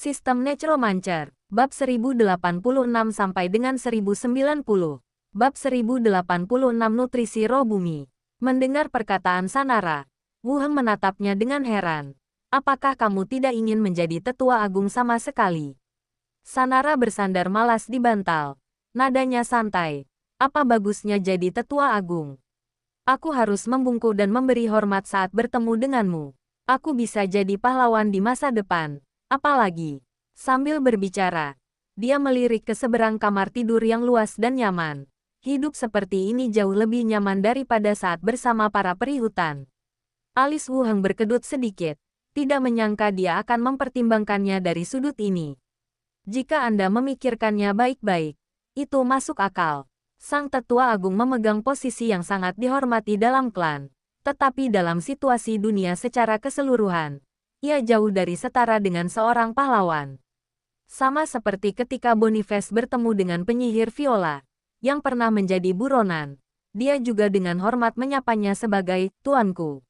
Sistem Necromancer, bab 1086 sampai dengan 1090. Bab 1086 Nutrisi Roh Bumi. Mendengar perkataan Sanara, Wu Heng menatapnya dengan heran. Apakah kamu tidak ingin menjadi tetua agung sama sekali? Sanara bersandar malas di bantal. Nadanya santai. Apa bagusnya jadi tetua agung? Aku harus membungkuk dan memberi hormat saat bertemu denganmu. Aku bisa jadi pahlawan di masa depan. Apalagi, sambil berbicara, dia melirik ke seberang kamar tidur yang luas dan nyaman. Hidup seperti ini jauh lebih nyaman daripada saat bersama para peri hutan. Alis Wu Heng berkedut sedikit. Tidak menyangka dia akan mempertimbangkannya dari sudut ini. Jika Anda memikirkannya baik-baik, itu masuk akal. Sang tetua agung memegang posisi yang sangat dihormati dalam klan. Tetapi dalam situasi dunia secara keseluruhan, ia jauh dari setara dengan seorang pahlawan. Sama seperti ketika Boniface bertemu dengan penyihir Viola, yang pernah menjadi buronan, dia juga dengan hormat menyapanya sebagai tuanku.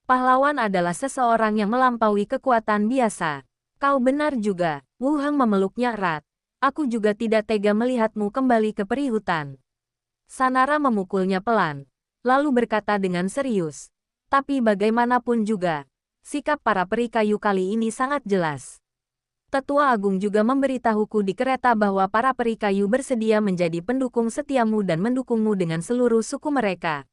Pahlawan adalah seseorang yang melampaui kekuatan biasa. Kau benar juga, Wu Heng memeluknya erat. Aku juga tidak tega melihatmu kembali ke peri hutan. Sanara memukulnya pelan, lalu berkata dengan serius. Tapi bagaimanapun juga, sikap para peri kayu kali ini sangat jelas. Tetua Agung juga memberitahuku di kereta bahwa para peri kayu bersedia menjadi pendukung setiamu dan mendukungmu dengan seluruh suku mereka.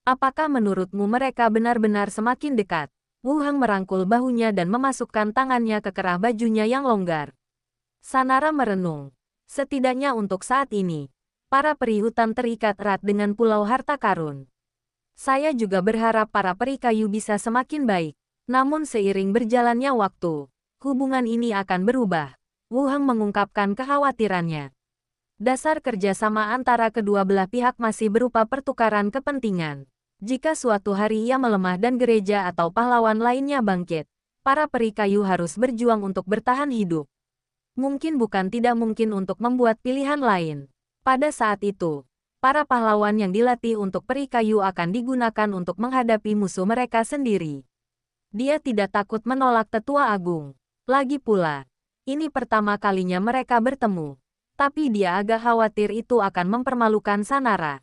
Apakah menurutmu mereka benar-benar semakin dekat? Wu Heng merangkul bahunya dan memasukkan tangannya ke kerah bajunya yang longgar. Sanara merenung. Setidaknya untuk saat ini, para peri hutan terikat erat dengan Pulau Harta Karun. Saya juga berharap para peri kayu bisa semakin baik. Namun seiring berjalannya waktu, hubungan ini akan berubah. Wu Heng mengungkapkan kekhawatirannya. Dasar kerjasama antara kedua belah pihak masih berupa pertukaran kepentingan. Jika suatu hari ia melemah dan gereja atau pahlawan lainnya bangkit, para peri kayu harus berjuang untuk bertahan hidup. Mungkin bukan tidak mungkin untuk membuat pilihan lain. Pada saat itu, para pahlawan yang dilatih untuk peri kayu akan digunakan untuk menghadapi musuh mereka sendiri. Dia tidak takut menolak tetua agung. Lagi pula, ini pertama kalinya mereka bertemu. Tapi dia agak khawatir itu akan mempermalukan Sanara.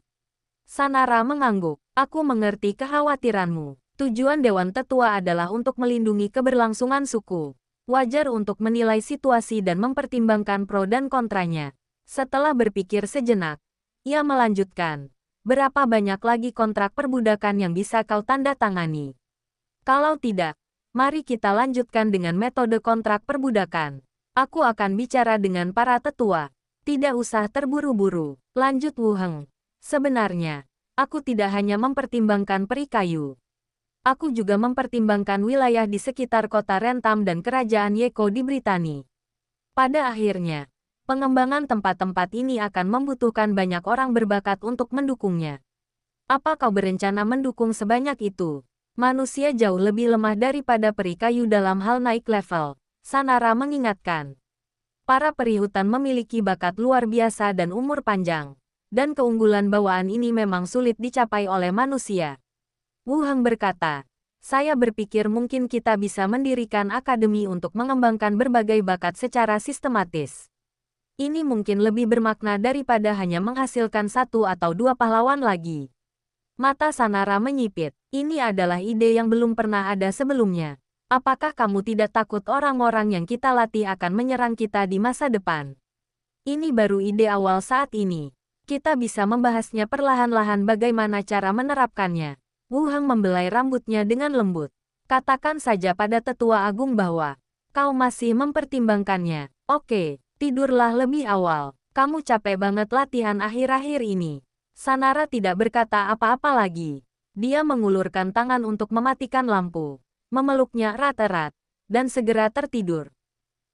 Sanara mengangguk. Aku mengerti kekhawatiranmu. Tujuan Dewan Tetua adalah untuk melindungi keberlangsungan suku. Wajar untuk menilai situasi dan mempertimbangkan pro dan kontranya. Setelah berpikir sejenak, ia melanjutkan. Berapa banyak lagi kontrak perbudakan yang bisa kau tanda tangani? Kalau tidak, mari kita lanjutkan dengan metode kontrak perbudakan. Aku akan bicara dengan para tetua. Tidak usah terburu-buru, lanjut Wu Heng. Sebenarnya, aku tidak hanya mempertimbangkan peri kayu. Aku juga mempertimbangkan wilayah di sekitar kota Rentam dan kerajaan Yeko di Britani. Pada akhirnya, pengembangan tempat-tempat ini akan membutuhkan banyak orang berbakat untuk mendukungnya. Apa kau berencana mendukung sebanyak itu? Manusia jauh lebih lemah daripada peri kayu dalam hal naik level, Sanara mengingatkan. Para peri hutan memiliki bakat luar biasa dan umur panjang. Dan keunggulan bawaan ini memang sulit dicapai oleh manusia. Wu Heng berkata, saya berpikir mungkin kita bisa mendirikan akademi untuk mengembangkan berbagai bakat secara sistematis. Ini mungkin lebih bermakna daripada hanya menghasilkan satu atau dua pahlawan lagi. Mata Sanara menyipit. Ini adalah ide yang belum pernah ada sebelumnya. Apakah kamu tidak takut orang-orang yang kita latih akan menyerang kita di masa depan? Ini baru ide awal saat ini. Kita bisa membahasnya perlahan-lahan bagaimana cara menerapkannya. Wu Heng membelai rambutnya dengan lembut. Katakan saja pada tetua agung bahwa kau masih mempertimbangkannya. Oke, tidurlah lebih awal. Kamu capek banget latihan akhir-akhir ini. Sanara tidak berkata apa-apa lagi. Dia mengulurkan tangan untuk mematikan lampu, memeluknya erat-erat, dan segera tertidur.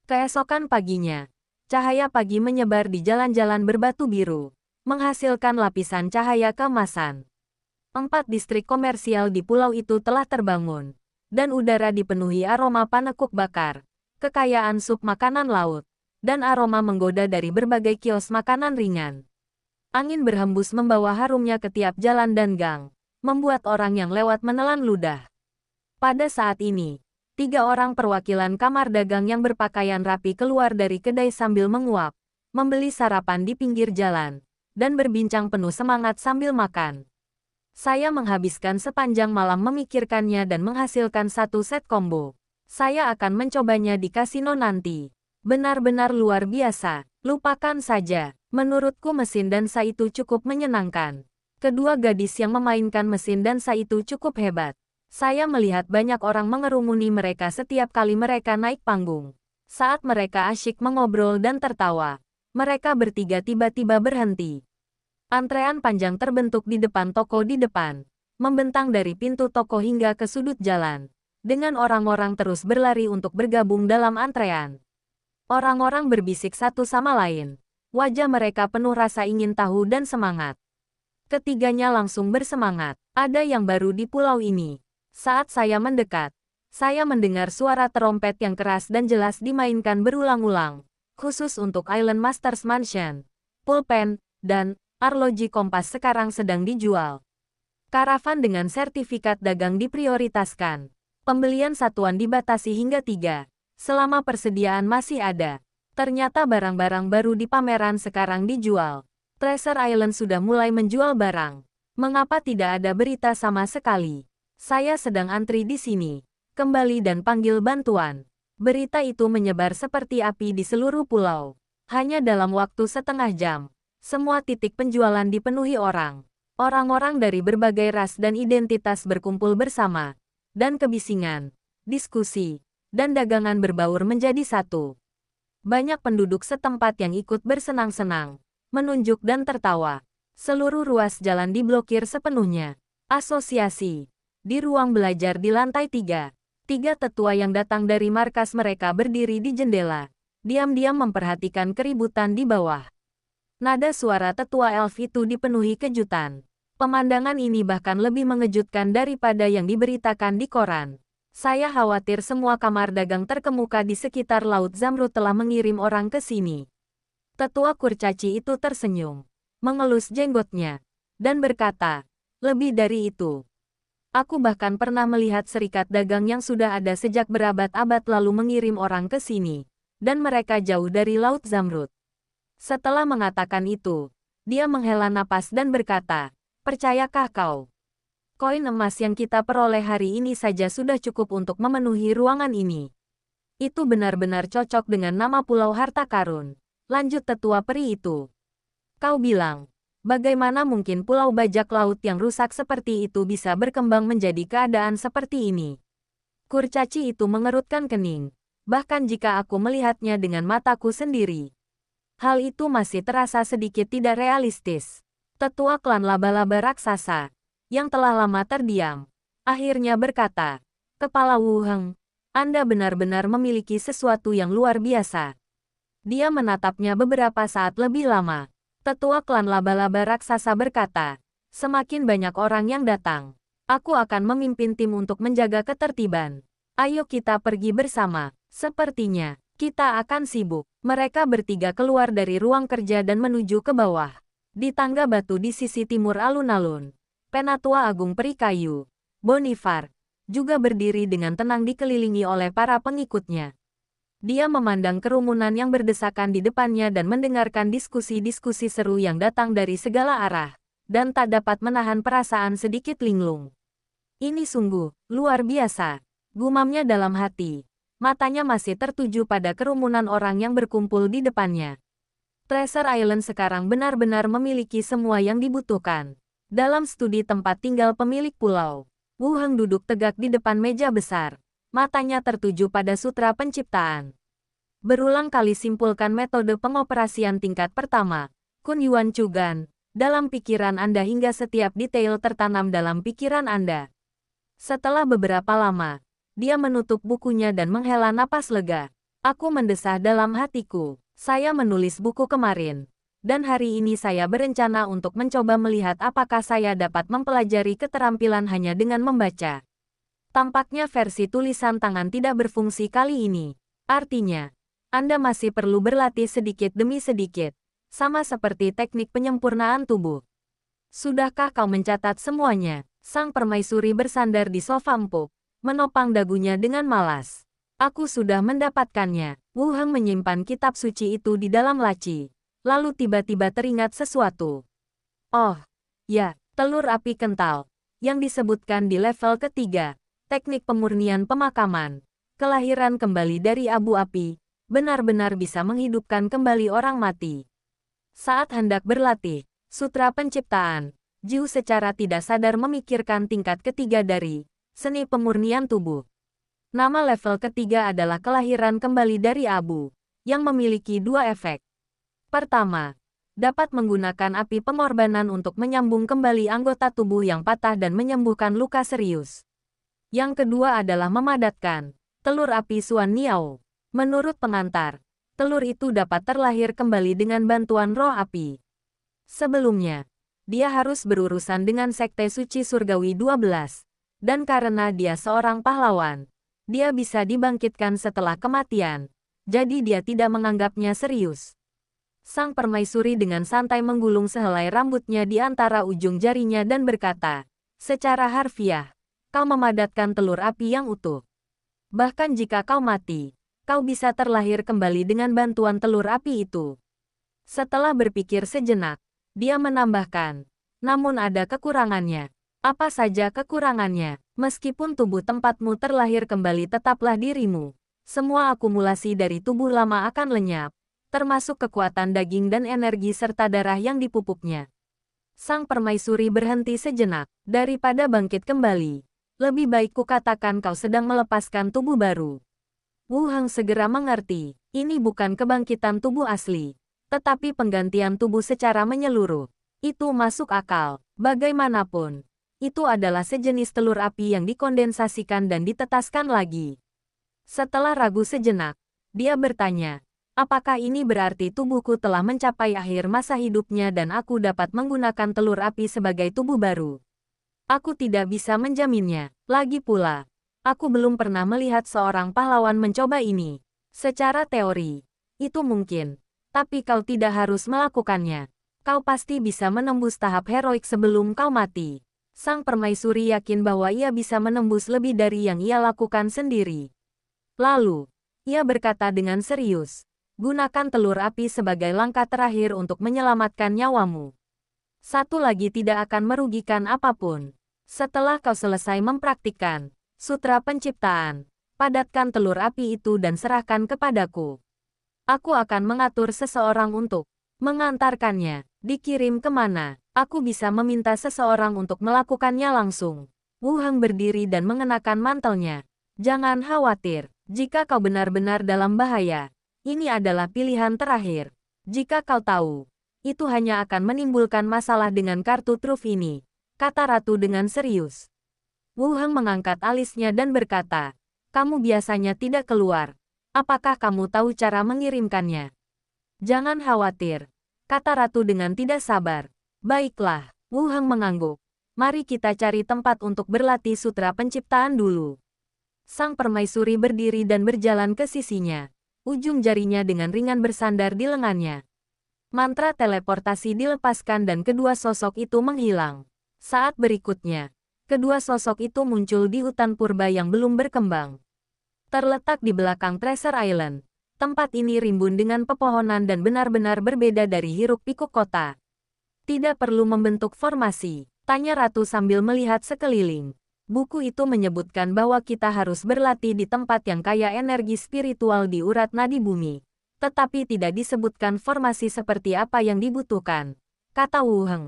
Keesokan paginya, cahaya pagi menyebar di jalan-jalan berbatu biru, menghasilkan lapisan cahaya keemasan. 4 distrik komersial di pulau itu telah terbangun, dan udara dipenuhi aroma panekuk bakar, kekayaan sup makanan laut, dan aroma menggoda dari berbagai kios makanan ringan. Angin berhembus membawa harumnya ke tiap jalan dan gang, membuat orang yang lewat menelan ludah. Pada saat ini, 3 orang perwakilan kamar dagang yang berpakaian rapi keluar dari kedai sambil menguap, membeli sarapan di pinggir jalan, dan berbincang penuh semangat sambil makan. Saya menghabiskan sepanjang malam memikirkannya dan menghasilkan satu set combo. Saya akan mencobanya di kasino nanti. Benar-benar luar biasa. Lupakan saja. Menurutku mesin dansa itu cukup menyenangkan. Kedua gadis yang memainkan mesin dansa itu cukup hebat. Saya melihat banyak orang mengerumuni mereka setiap kali mereka naik panggung. Saat mereka asyik mengobrol dan tertawa, mereka bertiga tiba-tiba berhenti. Antrean panjang terbentuk di depan toko di depan, membentang dari pintu toko hingga ke sudut jalan, dengan orang-orang terus berlari untuk bergabung dalam antrean. Orang-orang berbisik satu sama lain. Wajah mereka penuh rasa ingin tahu dan semangat. Ketiganya langsung bersemangat. Ada yang baru di pulau ini. Saat saya mendekat, saya mendengar suara trompet yang keras dan jelas dimainkan berulang-ulang, khusus untuk Island Masters Mansion. Pulpen dan arloji kompas sekarang sedang dijual. Karavan dengan sertifikat dagang diprioritaskan. Pembelian satuan dibatasi hingga 3, selama persediaan masih ada. Ternyata barang-barang baru di pameran sekarang dijual. Treasure Island sudah mulai menjual barang. Mengapa tidak ada berita sama sekali? Saya sedang antri di sini. Kembali dan panggil bantuan. Berita itu menyebar seperti api di seluruh pulau. Hanya dalam waktu setengah jam, semua titik penjualan dipenuhi orang. Orang-orang dari berbagai ras dan identitas berkumpul bersama. Dan kebisingan, diskusi, dan dagangan berbaur menjadi satu. Banyak penduduk setempat yang ikut bersenang-senang, menunjuk dan tertawa. Seluruh ruas jalan diblokir sepenuhnya. Asosiasi. Di ruang belajar di lantai 3, 3 tetua yang datang dari markas mereka berdiri di jendela, diam-diam memperhatikan keributan di bawah. Nada suara tetua elf itu dipenuhi kejutan. Pemandangan ini bahkan lebih mengejutkan daripada yang diberitakan di koran. Saya khawatir semua kamar dagang terkemuka di sekitar Laut Zamrud telah mengirim orang ke sini. Tetua kurcaci itu tersenyum, mengelus jenggotnya, dan berkata, lebih dari itu. Aku bahkan pernah melihat serikat dagang yang sudah ada sejak berabad-abad lalu mengirim orang ke sini, dan mereka jauh dari Laut Zamrud. Setelah mengatakan itu, dia menghela napas dan berkata, percayakah kau? Koin emas yang kita peroleh hari ini saja sudah cukup untuk memenuhi ruangan ini. Itu benar-benar cocok dengan nama Pulau Harta Karun. Lanjut tetua peri itu. Kau bilang, bagaimana mungkin pulau bajak laut yang rusak seperti itu bisa berkembang menjadi keadaan seperti ini? Kurcaci itu mengerutkan kening. Bahkan jika aku melihatnya dengan mataku sendiri, hal itu masih terasa sedikit tidak realistis. Tetua klan laba-laba raksasa, yang telah lama terdiam, akhirnya berkata, Kepala Wu Heng, Anda benar-benar memiliki sesuatu yang luar biasa. Dia menatapnya beberapa saat lebih lama. Tetua klan laba-laba raksasa berkata, semakin banyak orang yang datang, aku akan memimpin tim untuk menjaga ketertiban. Ayo kita pergi bersama. Sepertinya, kita akan sibuk. Mereka bertiga keluar dari ruang kerja dan menuju ke bawah. Di tangga batu di sisi timur alun-alun, Penatua Agung Peri Kayu, Bonifar, juga berdiri dengan tenang dikelilingi oleh para pengikutnya. Dia memandang kerumunan yang berdesakan di depannya dan mendengarkan diskusi-diskusi seru yang datang dari segala arah, dan tak dapat menahan perasaan sedikit linglung. Ini sungguh luar biasa, gumamnya dalam hati. Matanya masih tertuju pada kerumunan orang yang berkumpul di depannya. Treasure Island sekarang benar-benar memiliki semua yang dibutuhkan. Dalam studi tempat tinggal pemilik pulau, Wu Heng duduk tegak di depan meja besar. Matanya tertuju pada sutra penciptaan. Berulang kali simpulkan metode pengoperasian tingkat pertama, Kun Yuan Chugan, dalam pikiran Anda hingga setiap detail tertanam dalam pikiran Anda. Setelah beberapa lama, dia menutup bukunya dan menghela napas lega. Aku mendesah dalam hatiku. Saya menulis buku kemarin. Dan hari ini saya berencana untuk mencoba melihat apakah saya dapat mempelajari keterampilan hanya dengan membaca. Tampaknya versi tulisan tangan tidak berfungsi kali ini. Artinya, Anda masih perlu berlatih sedikit demi sedikit, sama seperti teknik penyempurnaan tubuh. Sudahkah kau mencatat semuanya? Sang permaisuri bersandar di sofa empuk, menopang dagunya dengan malas. Aku sudah mendapatkannya. Wu Heng menyimpan kitab suci itu di dalam laci. Lalu tiba-tiba teringat sesuatu. Oh, ya, telur api kental. Yang disebutkan di level ketiga. Teknik pemurnian pemakaman. Kelahiran kembali dari abu api. Benar-benar bisa menghidupkan kembali orang mati. Saat hendak berlatih, sutra penciptaan, Jiu secara tidak sadar memikirkan tingkat ketiga dari seni pemurnian tubuh. Nama level ketiga adalah kelahiran kembali dari abu, yang memiliki dua efek. Pertama, dapat menggunakan api pengorbanan untuk menyambung kembali anggota tubuh yang patah dan menyembuhkan luka serius. Yang kedua adalah memadatkan telur api Xuan Niao. Menurut pengantar, telur itu dapat terlahir kembali dengan bantuan roh api. Sebelumnya, dia harus berurusan dengan Sekte Suci Surgawi 12, dan karena dia seorang pahlawan, dia bisa dibangkitkan setelah kematian, jadi dia tidak menganggapnya serius. Sang permaisuri dengan santai menggulung sehelai rambutnya di antara ujung jarinya dan berkata, secara harfiah, kau memadatkan telur api yang utuh. Bahkan jika kau mati, kau bisa terlahir kembali dengan bantuan telur api itu. Setelah berpikir sejenak, dia menambahkan, namun ada kekurangannya. Apa saja kekurangannya? Meskipun tubuh tempatmu terlahir kembali tetaplah dirimu. Semua akumulasi dari tubuh lama akan lenyap, termasuk kekuatan daging dan energi serta darah yang dipupuknya. Sang permaisuri berhenti sejenak, daripada bangkit kembali. Lebih baik kukatakan kau sedang melepaskan tubuh baru. Wu Heng segera mengerti, ini bukan kebangkitan tubuh asli, tetapi penggantian tubuh secara menyeluruh. Itu masuk akal, bagaimanapun. Itu adalah sejenis telur api yang dikondensasikan dan ditetaskan lagi. Setelah ragu sejenak, dia bertanya, apakah ini berarti tubuhku telah mencapai akhir masa hidupnya dan aku dapat menggunakan telur api sebagai tubuh baru? Aku tidak bisa menjaminnya. Lagi pula, aku belum pernah melihat seorang pahlawan mencoba ini. Secara teori, itu mungkin, tapi kau tidak harus melakukannya. Kau pasti bisa menembus tahap heroik sebelum kau mati. Sang permaisuri yakin bahwa ia bisa menembus lebih dari yang ia lakukan sendiri. Lalu, ia berkata dengan serius, gunakan telur api sebagai langkah terakhir untuk menyelamatkan nyawamu. Satu lagi tidak akan merugikan apapun. Setelah kau selesai mempraktikkan sutra penciptaan, padatkan telur api itu dan serahkan kepadaku. Aku akan mengatur seseorang untuk mengantarkannya. Dikirim kemana? Aku bisa meminta seseorang untuk melakukannya langsung. Wu Heng berdiri dan mengenakan mantelnya. Jangan khawatir, jika kau benar-benar dalam bahaya, ini adalah pilihan terakhir. Jika kau tahu, itu hanya akan menimbulkan masalah dengan kartu truf ini, kata Ratu dengan serius. Wu Heng mengangkat alisnya dan berkata, kamu biasanya tidak keluar. Apakah kamu tahu cara mengirimkannya? Jangan khawatir, kata Ratu dengan tidak sabar. Baiklah, Wu Heng mengangguk. Mari kita cari tempat untuk berlatih sutra penciptaan dulu. Sang permaisuri berdiri dan berjalan ke sisinya. Ujung jarinya dengan ringan bersandar di lengannya. Mantra teleportasi dilepaskan dan kedua sosok itu menghilang. Saat berikutnya, kedua sosok itu muncul di hutan purba yang belum berkembang. Terletak di belakang Treasure Island. Tempat ini rimbun dengan pepohonan dan benar-benar berbeda dari hiruk-pikuk kota. Tidak perlu membentuk formasi, tanya Ratu sambil melihat sekeliling. Buku itu menyebutkan bahwa kita harus berlatih di tempat yang kaya energi spiritual di urat nadi bumi. Tetapi tidak disebutkan formasi seperti apa yang dibutuhkan, kata Wu Heng.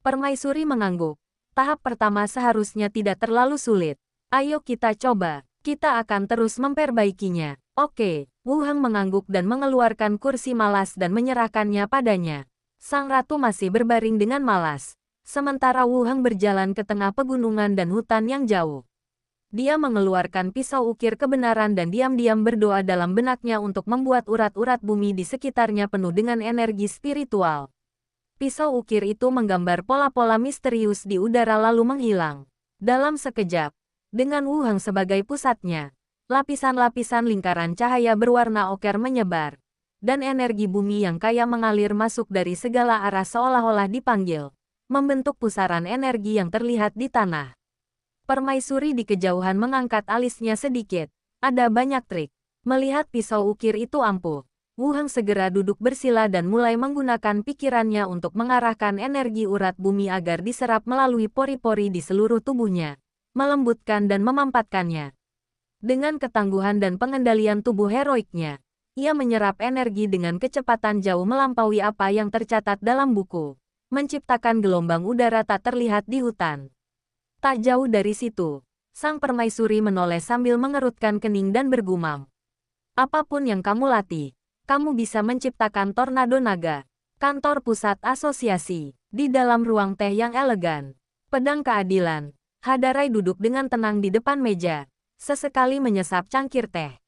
Permaisuri mengangguk. Tahap pertama seharusnya tidak terlalu sulit. Ayo kita coba, kita akan terus memperbaikinya. Oke, Wu Heng mengangguk dan mengeluarkan kursi malas dan menyerahkannya padanya. Sang ratu masih berbaring dengan malas, sementara Wu Heng berjalan ke tengah pegunungan dan hutan yang jauh. Dia mengeluarkan pisau ukir kebenaran dan diam-diam berdoa dalam benaknya untuk membuat urat-urat bumi di sekitarnya penuh dengan energi spiritual. Pisau ukir itu menggambar pola-pola misterius di udara lalu menghilang. Dalam sekejap, dengan Wu Heng sebagai pusatnya, lapisan-lapisan lingkaran cahaya berwarna oker menyebar. Dan energi bumi yang kaya mengalir masuk dari segala arah seolah-olah dipanggil, membentuk pusaran energi yang terlihat di tanah. Permaisuri di kejauhan mengangkat alisnya sedikit. Ada banyak trik. Melihat pisau ukir itu ampuh, Wu Heng segera duduk bersila dan mulai menggunakan pikirannya untuk mengarahkan energi urat bumi agar diserap melalui pori-pori di seluruh tubuhnya, melembutkan dan memampatkannya. Dengan ketangguhan dan pengendalian tubuh heroiknya, ia menyerap energi dengan kecepatan jauh melampaui apa yang tercatat dalam buku, menciptakan gelombang udara tak terlihat di hutan. Tak jauh dari situ, sang permaisuri menoleh sambil mengerutkan kening dan bergumam. Apapun yang kamu latih, kamu bisa menciptakan tornado naga. Kantor pusat asosiasi, di dalam ruang teh yang elegan. Pedang keadilan, Hadarai duduk dengan tenang di depan meja, sesekali menyesap cangkir teh.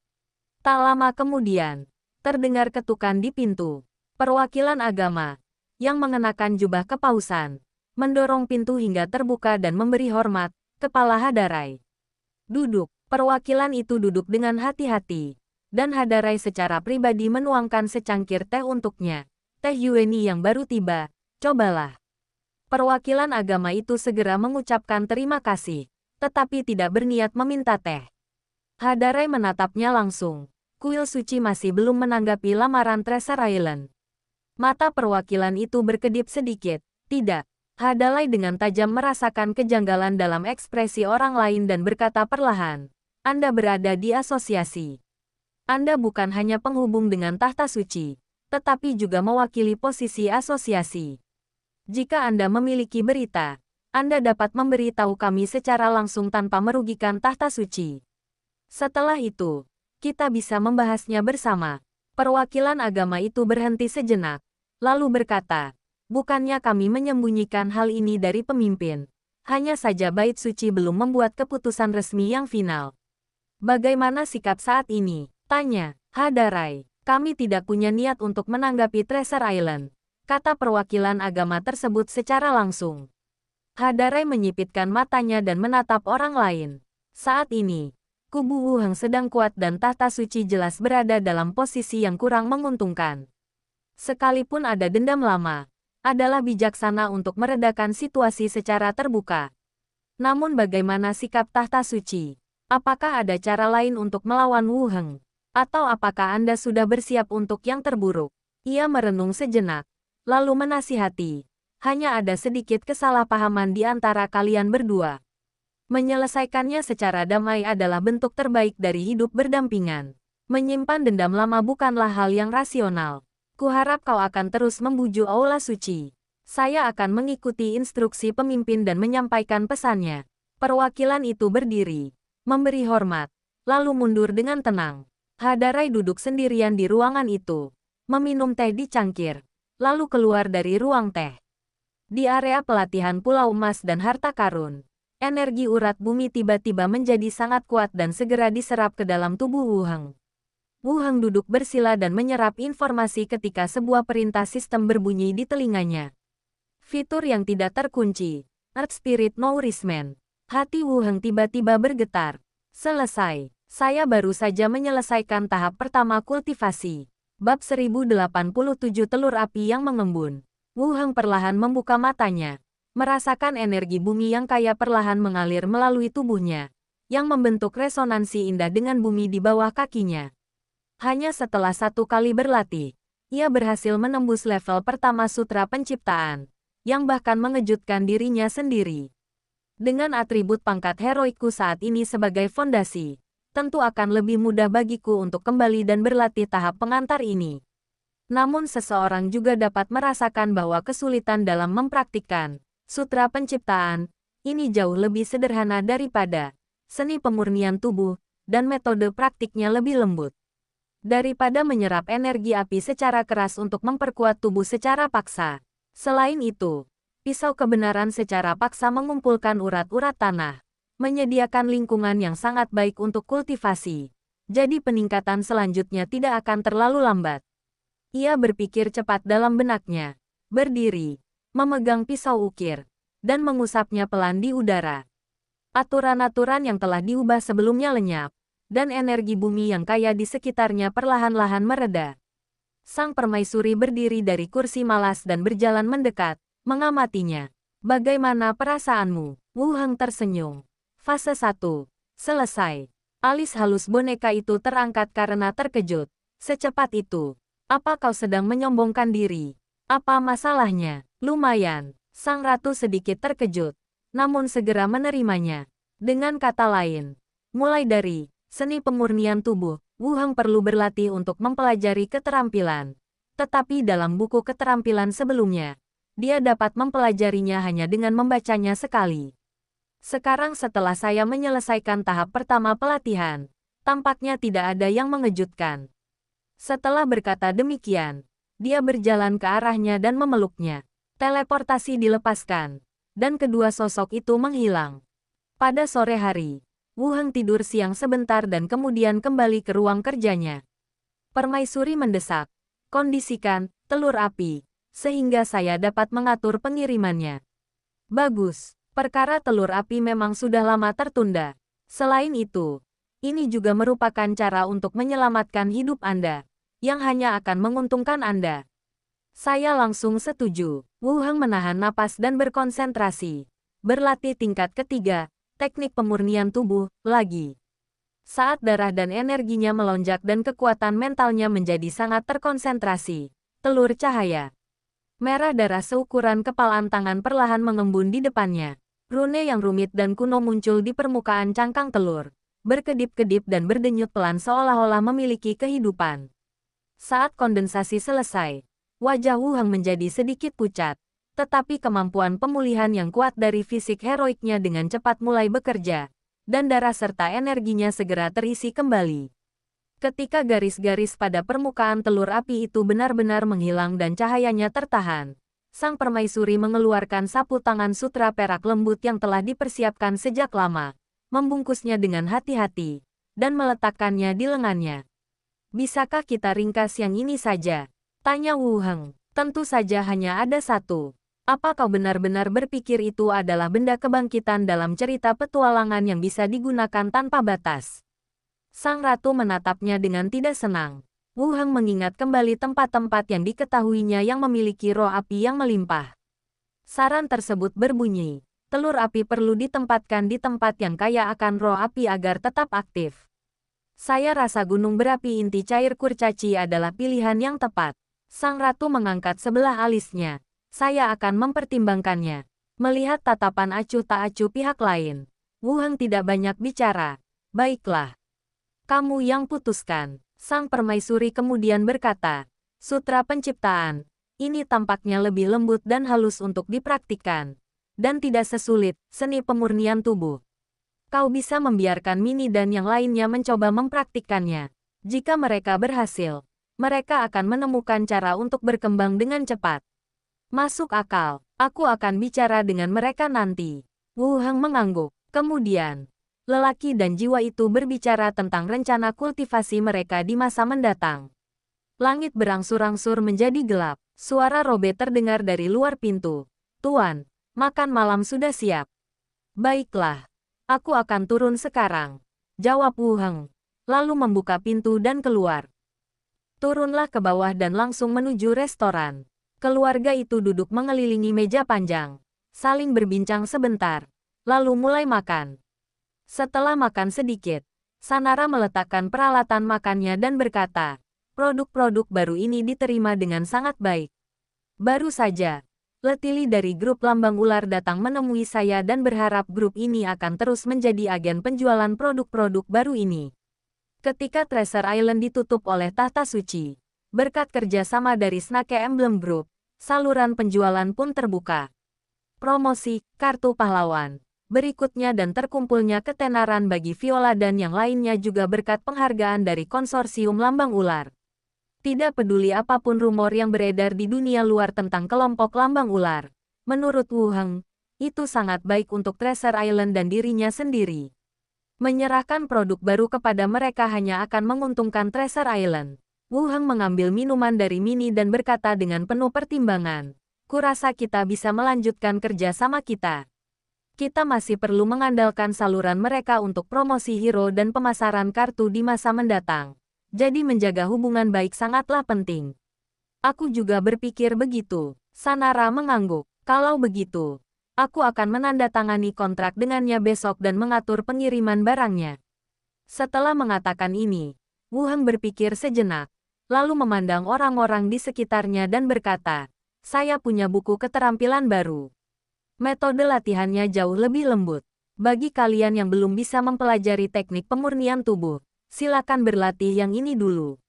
Tak lama kemudian, terdengar ketukan di pintu. Perwakilan agama, yang mengenakan jubah kepausan, mendorong pintu hingga terbuka dan memberi hormat, kepala Hadarai. Duduk, perwakilan itu duduk dengan hati-hati, dan Hadarai secara pribadi menuangkan secangkir teh untuknya. Teh Yueni yang baru tiba, cobalah. Perwakilan agama itu segera mengucapkan terima kasih, tetapi tidak berniat meminta teh. Hadarai menatapnya langsung. Kuil suci masih belum menanggapi lamaran Treasure Island. Mata perwakilan itu berkedip sedikit. Tidak. Hadarai dengan tajam merasakan kejanggalan dalam ekspresi orang lain dan berkata perlahan, Anda berada di asosiasi. Anda bukan hanya penghubung dengan tahta suci, tetapi juga mewakili posisi asosiasi. Jika Anda memiliki berita, Anda dapat memberitahu kami secara langsung tanpa merugikan tahta suci. Setelah itu, kita bisa membahasnya bersama. Perwakilan agama itu berhenti sejenak, lalu berkata, bukannya kami menyembunyikan hal ini dari pemimpin. Hanya saja bait suci belum membuat keputusan resmi yang final. Bagaimana sikap saat ini? Tanya Hadarai. Kami tidak punya niat untuk menanggapi Treasure Island, kata perwakilan agama tersebut secara langsung. Hadarai menyipitkan matanya dan menatap orang lain. Saat ini, kubu Wu Heng sedang kuat dan tahta suci jelas berada dalam posisi yang kurang menguntungkan. Sekalipun ada dendam lama, adalah bijaksana untuk meredakan situasi secara terbuka. Namun bagaimana sikap tahta suci? Apakah ada cara lain untuk melawan Wu Heng? Atau apakah Anda sudah bersiap untuk yang terburuk? Ia merenung sejenak, lalu menasihati. Hanya ada sedikit kesalahpahaman di antara kalian berdua. Menyelesaikannya secara damai adalah bentuk terbaik dari hidup berdampingan. Menyimpan dendam lama bukanlah hal yang rasional. Kuharap kau akan terus membujuk Aula Suci. Saya akan mengikuti instruksi pemimpin dan menyampaikan pesannya. Perwakilan itu berdiri, memberi hormat, lalu mundur dengan tenang. Hadarai duduk sendirian di ruangan itu, meminum teh di cangkir, lalu keluar dari ruang teh. Di area pelatihan Pulau Emas dan Harta Karun, energi urat bumi tiba-tiba menjadi sangat kuat dan segera diserap ke dalam tubuh Wu Heng. Wu Heng duduk bersila dan menyerap informasi ketika sebuah perintah sistem berbunyi di telinganya. Fitur yang tidak terkunci, Earth Spirit Nourishment. Hati Wu Heng tiba-tiba bergetar. Selesai, saya baru saja menyelesaikan tahap pertama kultivasi. Bab 1087 Telur Api yang Mengembun. Wu Heng perlahan membuka matanya, merasakan energi bumi yang kaya perlahan mengalir melalui tubuhnya, yang membentuk resonansi indah dengan bumi di bawah kakinya. Hanya setelah 1 kali berlatih, ia berhasil menembus level pertama Sutra Penciptaan, yang bahkan mengejutkan dirinya sendiri. Dengan atribut pangkat heroikku saat ini sebagai fondasi, tentu akan lebih mudah bagiku untuk kembali dan berlatih tahap pengantar ini. Namun seseorang juga dapat merasakan bahwa kesulitan dalam mempraktikkan Sutra Penciptaan ini jauh lebih sederhana daripada seni pemurnian tubuh, dan metode praktiknya lebih lembut. Daripada menyerap energi api secara keras untuk memperkuat tubuh secara paksa. Selain itu, pisau kebenaran secara paksa mengumpulkan urat-urat tanah, menyediakan lingkungan yang sangat baik untuk kultivasi. Jadi peningkatan selanjutnya tidak akan terlalu lambat. Ia berpikir cepat dalam benaknya, berdiri, memegang pisau ukir, dan mengusapnya pelan di udara. Aturan-aturan yang telah diubah sebelumnya lenyap, dan energi bumi yang kaya di sekitarnya perlahan-lahan mereda. Sang permaisuri berdiri dari kursi malas dan berjalan mendekat, mengamatinya. Bagaimana perasaanmu? Wu Heng tersenyum. Fase 1. Selesai. Alis halus boneka itu terangkat karena terkejut. Secepat itu. Apa kau sedang menyombongkan diri? Apa masalahnya? Lumayan. Sang ratu sedikit terkejut, namun segera menerimanya. Dengan kata lain, mulai dari seni pemurnian tubuh, Wu Heng perlu berlatih untuk mempelajari keterampilan. Tetapi dalam buku keterampilan sebelumnya, dia dapat mempelajarinya hanya dengan membacanya sekali. Sekarang setelah saya menyelesaikan tahap pertama pelatihan, tampaknya tidak ada yang mengejutkan. Setelah berkata demikian, dia berjalan ke arahnya dan memeluknya. Teleportasi dilepaskan, dan kedua sosok itu menghilang. Pada sore hari, Wu Heng tidur siang sebentar dan kemudian kembali ke ruang kerjanya. Permaisuri mendesak, kondisikan telur api, sehingga saya dapat mengatur pengirimannya. Bagus, perkara telur api memang sudah lama tertunda. Selain itu, ini juga merupakan cara untuk menyelamatkan hidup Anda, yang hanya akan menguntungkan Anda. Saya langsung setuju. Wu Heng menahan napas dan berkonsentrasi. Berlatih tingkat ketiga, teknik pemurnian tubuh, lagi. Saat darah dan energinya melonjak dan kekuatan mentalnya menjadi sangat terkonsentrasi, telur cahaya merah darah seukuran kepalan tangan perlahan mengembun di depannya. Rune yang rumit dan kuno muncul di permukaan cangkang telur, berkedip-kedip dan berdenyut pelan seolah-olah memiliki kehidupan. Saat kondensasi selesai, wajah Wu Heng menjadi sedikit pucat, tetapi kemampuan pemulihan yang kuat dari fisik heroiknya dengan cepat mulai bekerja, dan darah serta energinya segera terisi kembali. Ketika garis-garis pada permukaan telur api itu benar-benar menghilang dan cahayanya tertahan, sang permaisuri mengeluarkan sapu tangan sutra perak lembut yang telah dipersiapkan sejak lama, membungkusnya dengan hati-hati, dan meletakkannya di lengannya. Bisakah kita ringkas yang ini saja? Tanya Wu Heng. Tentu saja hanya ada satu. Apa kau benar-benar berpikir itu adalah benda kebangkitan dalam cerita petualangan yang bisa digunakan tanpa batas? Sang ratu menatapnya dengan tidak senang. Wu Heng mengingat kembali tempat-tempat yang diketahuinya yang memiliki roh api yang melimpah. Saran tersebut berbunyi, telur api perlu ditempatkan di tempat yang kaya akan roh api agar tetap aktif. Saya rasa gunung berapi inti cair kurcaci adalah pilihan yang tepat. Sang ratu mengangkat sebelah alisnya. Saya akan mempertimbangkannya. Melihat tatapan acuh tak acuh pihak lain, Wu Heng tidak banyak bicara. Baiklah. Kamu yang putuskan. Sang permaisuri kemudian berkata, sutra penciptaan, ini tampaknya lebih lembut dan halus untuk dipraktikkan. Dan tidak sesulit seni pemurnian tubuh. Kau bisa membiarkan Mini dan yang lainnya mencoba mempraktikkannya. Jika mereka berhasil, mereka akan menemukan cara untuk berkembang dengan cepat. Masuk akal, aku akan bicara dengan mereka nanti. Wu Heng mengangguk. Kemudian, lelaki dan jiwa itu berbicara tentang rencana kultivasi mereka di masa mendatang. Langit berangsur-angsur menjadi gelap. Suara Robert terdengar dari luar pintu. Tuan, makan malam sudah siap. Baiklah. Aku akan turun sekarang, jawab Wu Heng, lalu membuka pintu dan keluar. Turunlah ke bawah dan langsung menuju restoran. Keluarga itu duduk mengelilingi meja panjang, saling berbincang sebentar, lalu mulai makan. Setelah makan sedikit, Sanara meletakkan peralatan makannya dan berkata, produk-produk baru ini diterima dengan sangat baik. Baru saja, Letili dari grup Lambang Ular datang menemui saya dan berharap grup ini akan terus menjadi agen penjualan produk-produk baru ini. Ketika Treasure Island ditutup oleh Tahta Suci, berkat kerjasama dari Snake Emblem Group, saluran penjualan pun terbuka. Promosi, kartu pahlawan, berikutnya dan terkumpulnya ketenaran bagi Viola dan yang lainnya juga berkat penghargaan dari konsorsium Lambang Ular. Tidak peduli apapun rumor yang beredar di dunia luar tentang kelompok Lambang Ular. Menurut Wu Heng, itu sangat baik untuk Treasure Island dan dirinya sendiri. Menyerahkan produk baru kepada mereka hanya akan menguntungkan Treasure Island. Wu Heng mengambil minuman dari Mini dan berkata dengan penuh pertimbangan, kurasa kita bisa melanjutkan kerja sama kita. Kita masih perlu mengandalkan saluran mereka untuk promosi hero dan pemasaran kartu di masa mendatang. Jadi menjaga hubungan baik sangatlah penting. Aku juga berpikir begitu. Sanara mengangguk. Kalau begitu, Aku akan menandatangani kontrak dengannya besok dan mengatur pengiriman barangnya. Setelah mengatakan ini, Wu Heng berpikir sejenak, lalu memandang orang-orang di sekitarnya dan berkata, saya punya buku keterampilan baru. Metode latihannya jauh lebih lembut. Bagi kalian yang belum bisa mempelajari teknik pemurnian tubuh, silakan berlatih yang ini dulu.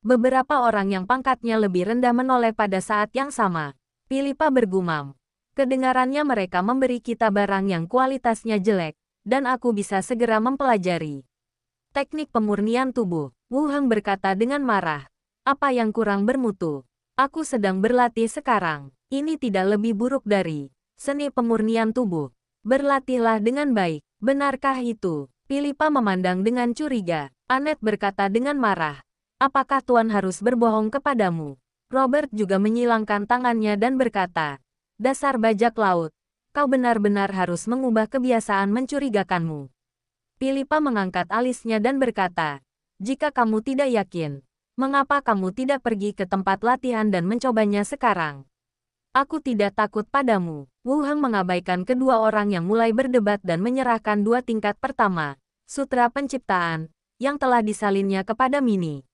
Beberapa orang yang pangkatnya lebih rendah menoleh pada saat yang sama. Philippa bergumam. Kedengarannya mereka memberi kita barang yang kualitasnya jelek, dan aku bisa segera mempelajari. Teknik pemurnian tubuh, Wu Heng berkata dengan marah. Apa yang kurang bermutu? Aku sedang berlatih sekarang. Ini tidak lebih buruk dari seni pemurnian tubuh. Berlatihlah dengan baik. Benarkah itu? Philippa memandang dengan curiga. Annette berkata dengan marah. Apakah Tuan harus berbohong kepadamu? Robert juga menyilangkan tangannya dan berkata, dasar bajak laut, kau benar-benar harus mengubah kebiasaan mencurigakanmu. Philippa mengangkat alisnya dan berkata, jika kamu tidak yakin, mengapa kamu tidak pergi ke tempat latihan dan mencobanya sekarang? Aku tidak takut padamu. Wu Heng mengabaikan kedua orang yang mulai berdebat dan menyerahkan 2 tingkat pertama, sutra penciptaan, yang telah disalinnya kepada Mini.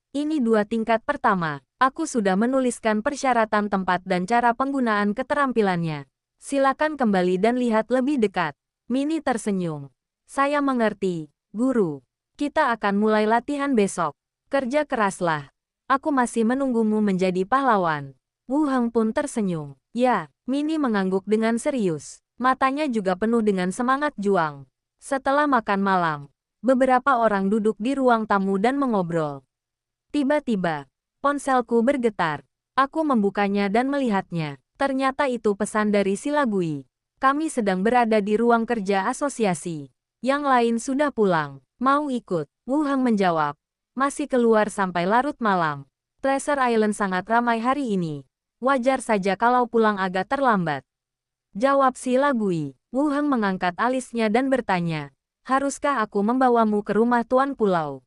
Ini 2 tingkat pertama. Aku sudah menuliskan persyaratan tempat dan cara penggunaan keterampilannya. Silakan kembali dan lihat lebih dekat. Mini tersenyum. Saya mengerti, Guru. Kita akan mulai latihan besok. Kerja keraslah. Aku masih menunggumu menjadi pahlawan. Wu Heng pun tersenyum. Ya, Mini mengangguk dengan serius. Matanya juga penuh dengan semangat juang. Setelah makan malam, beberapa orang duduk di ruang tamu dan mengobrol. Tiba-tiba, ponselku bergetar. Aku membukanya dan melihatnya. Ternyata itu pesan dari Silagui. Kami sedang berada di ruang kerja asosiasi. Yang lain sudah pulang. Mau ikut? Wu Heng menjawab. Masih keluar sampai larut malam. Treasure Island sangat ramai hari ini. Wajar saja kalau pulang agak terlambat. Jawab Silagui. Wu Heng mengangkat alisnya dan bertanya. Haruskah aku membawamu ke rumah Tuan Pulau?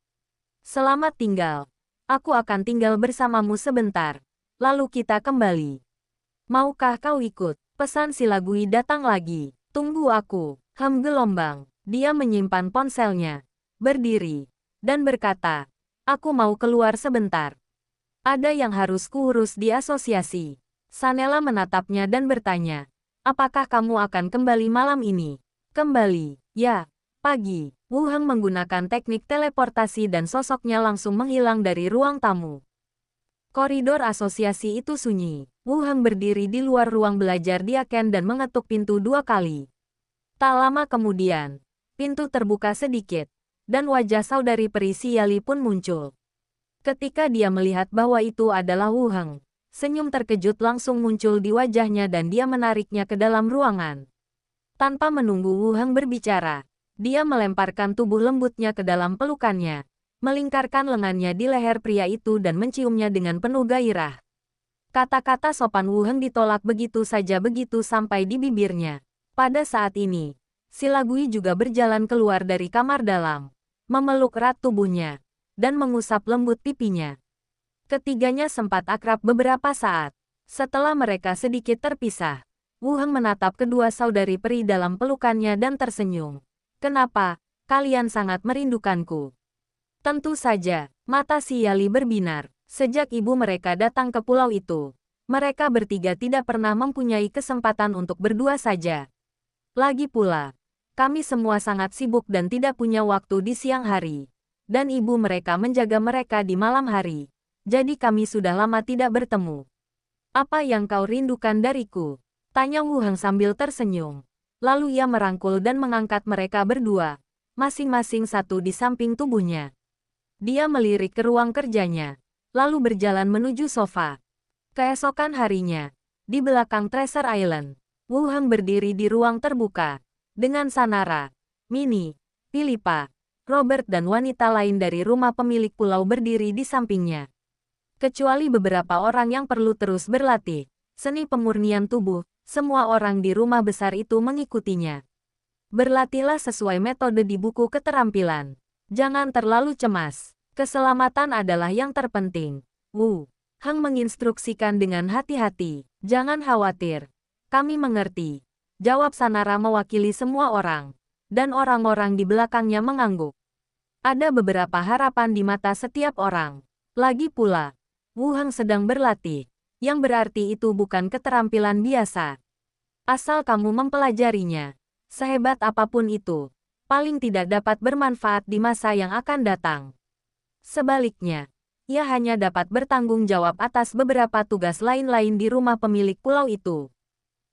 Selamat tinggal. Aku akan tinggal bersamamu sebentar. Lalu kita kembali. Maukah kau ikut? Pesan Silagui datang lagi. Tunggu aku. Gelombang. Dia menyimpan ponselnya. Berdiri. Dan berkata. Aku mau keluar sebentar. Ada yang harus kuurus di asosiasi. Sanela menatapnya dan bertanya. Apakah kamu akan kembali malam ini? Kembali. Ya. Pagi. Wu Heng menggunakan teknik teleportasi dan sosoknya langsung menghilang dari ruang tamu. Koridor asosiasi itu sunyi. Wu Heng berdiri di luar ruang belajar Diaken dan mengetuk pintu 2 kali. Tak lama kemudian, pintu terbuka sedikit, dan wajah saudari peri Siali pun muncul. Ketika dia melihat bahwa itu adalah Wu Heng, senyum terkejut langsung muncul di wajahnya dan dia menariknya ke dalam ruangan. Tanpa menunggu Wu Heng berbicara, dia melemparkan tubuh lembutnya ke dalam pelukannya, melingkarkan lengannya di leher pria itu dan menciumnya dengan penuh gairah. Kata-kata sopan Wu Heng ditolak begitu saja begitu sampai di bibirnya. Pada saat ini, Silagui juga berjalan keluar dari kamar dalam, memeluk erat tubuhnya, dan mengusap lembut pipinya. Ketiganya sempat akrab beberapa saat. Setelah mereka sedikit terpisah, Wu Heng menatap kedua saudari peri dalam pelukannya dan tersenyum. Kenapa? Kalian sangat merindukanku. Tentu saja, mata Siali berbinar. Sejak ibu mereka datang ke pulau itu, mereka bertiga tidak pernah mempunyai kesempatan untuk berdua saja. Lagi pula, kami semua sangat sibuk dan tidak punya waktu di siang hari. Dan ibu mereka menjaga mereka di malam hari. Jadi kami sudah lama tidak bertemu. Apa yang kau rindukan dariku? Tanya Wu Heng sambil tersenyum. Lalu ia merangkul dan mengangkat mereka berdua, masing-masing satu di samping tubuhnya. Dia melirik ke ruang kerjanya, lalu berjalan menuju sofa. Keesokan harinya, di belakang Treasure Island, Wu Heng berdiri di ruang terbuka, dengan Sanara, Mini, Philippa, Robert dan wanita lain dari rumah pemilik pulau berdiri di sampingnya. Kecuali beberapa orang yang perlu terus berlatih, seni pemurnian tubuh, semua orang di rumah besar itu mengikutinya. Berlatihlah sesuai metode di buku keterampilan. Jangan terlalu cemas. Keselamatan adalah yang terpenting. Wu Heng menginstruksikan dengan hati-hati. Jangan khawatir. Kami mengerti. Jawab Sanara mewakili semua orang. Dan orang-orang di belakangnya mengangguk. Ada beberapa harapan di mata setiap orang. Lagi pula, Wu Heng sedang berlatih, yang berarti itu bukan keterampilan biasa. Asal kamu mempelajarinya, sehebat apapun itu, paling tidak dapat bermanfaat di masa yang akan datang. Sebaliknya, ia hanya dapat bertanggung jawab atas beberapa tugas lain-lain di rumah pemilik pulau itu.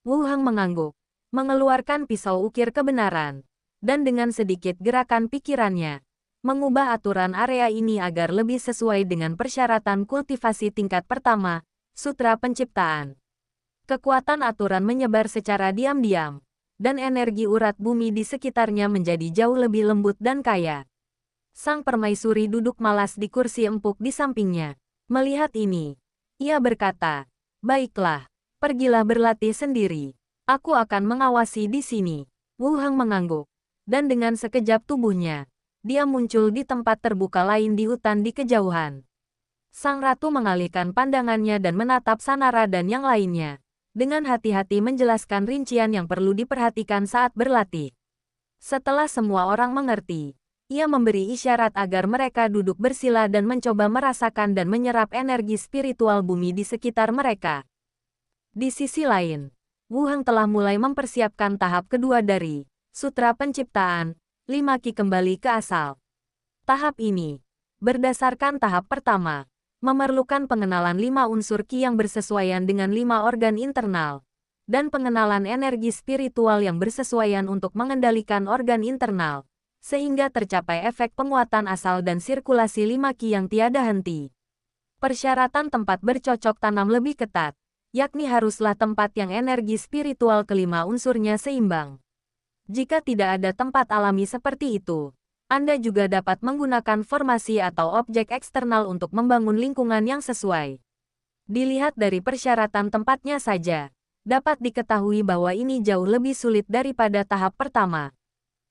Wu Heng mengangguk, mengeluarkan pisau ukir kebenaran, dan dengan sedikit gerakan pikirannya, mengubah aturan area ini agar lebih sesuai dengan persyaratan kultivasi tingkat pertama, Sutra Penciptaan. Kekuatan aturan menyebar secara diam-diam, dan energi urat bumi di sekitarnya menjadi jauh lebih lembut dan kaya. Sang permaisuri duduk malas di kursi empuk di sampingnya. Melihat ini, ia berkata, "Baiklah, pergilah berlatih sendiri. Aku akan mengawasi di sini." Wu Heng mengangguk, dan dengan sekejap tubuhnya, dia muncul di tempat terbuka lain di hutan di kejauhan. Sang ratu mengalihkan pandangannya dan menatap Sanara dan yang lainnya, dengan hati-hati menjelaskan rincian yang perlu diperhatikan saat berlatih. Setelah semua orang mengerti, ia memberi isyarat agar mereka duduk bersila dan mencoba merasakan dan menyerap energi spiritual bumi di sekitar mereka. Di sisi lain, Wu Heng telah mulai mempersiapkan tahap kedua dari Sutra Penciptaan, 5 Ki kembali ke asal. Tahap ini, berdasarkan tahap pertama, memerlukan pengenalan 5 unsur Ki yang bersesuaian dengan 5 organ internal, dan pengenalan energi spiritual yang bersesuaian untuk mengendalikan organ internal, sehingga tercapai efek penguatan asal dan sirkulasi 5 Ki yang tiada henti. Persyaratan tempat bercocok tanam lebih ketat, yakni haruslah tempat yang energi spiritual kelima unsurnya seimbang. Jika tidak ada tempat alami seperti itu, Anda juga dapat menggunakan formasi atau objek eksternal untuk membangun lingkungan yang sesuai. Dilihat dari persyaratan tempatnya saja, dapat diketahui bahwa ini jauh lebih sulit daripada tahap pertama.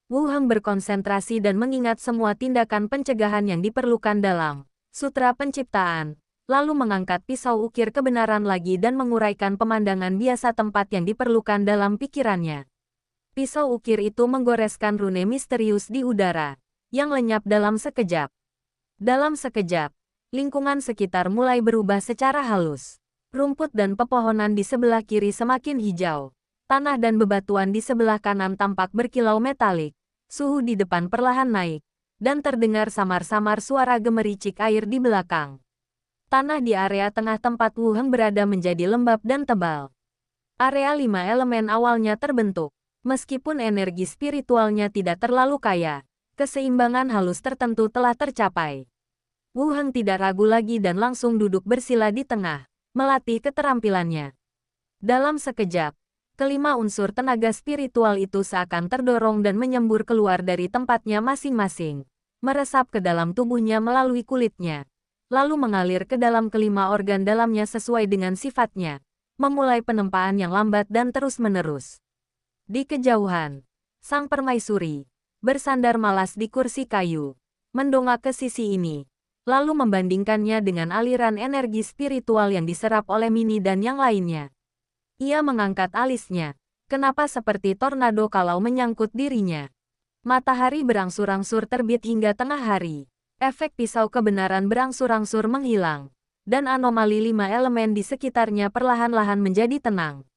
Wu Heng berkonsentrasi dan mengingat semua tindakan pencegahan yang diperlukan dalam Sutra Penciptaan, lalu mengangkat pisau ukir kebenaran lagi dan menguraikan pemandangan biasa tempat yang diperlukan dalam pikirannya. Pisau ukir itu menggoreskan rune misterius di udara, yang lenyap dalam sekejap. Dalam sekejap, lingkungan sekitar mulai berubah secara halus. Rumput dan pepohonan di sebelah kiri semakin hijau. Tanah dan bebatuan di sebelah kanan tampak berkilau metalik. Suhu di depan perlahan naik, dan terdengar samar-samar suara gemericik air di belakang. Tanah di area tengah tempat Wu Heng berada menjadi lembab dan tebal. Area 5 elemen awalnya terbentuk. Meskipun energi spiritualnya tidak terlalu kaya, keseimbangan halus tertentu telah tercapai. Wu Heng tidak ragu lagi dan langsung duduk bersila di tengah, melatih keterampilannya. Dalam sekejap, kelima unsur tenaga spiritual itu seakan terdorong dan menyembur keluar dari tempatnya masing-masing, meresap ke dalam tubuhnya melalui kulitnya, lalu mengalir ke dalam kelima organ dalamnya sesuai dengan sifatnya, memulai penempaan yang lambat dan terus-menerus. Di kejauhan, sang permaisuri bersandar malas di kursi kayu, mendongak ke sisi ini, lalu membandingkannya dengan aliran energi spiritual yang diserap oleh Mini dan yang lainnya. Ia mengangkat alisnya, kenapa seperti tornado kalau menyangkut dirinya. Matahari berangsur-angsur terbit hingga tengah hari. Efek pisau kebenaran berangsur-angsur menghilang, dan anomali 5 elemen di sekitarnya perlahan-lahan menjadi tenang.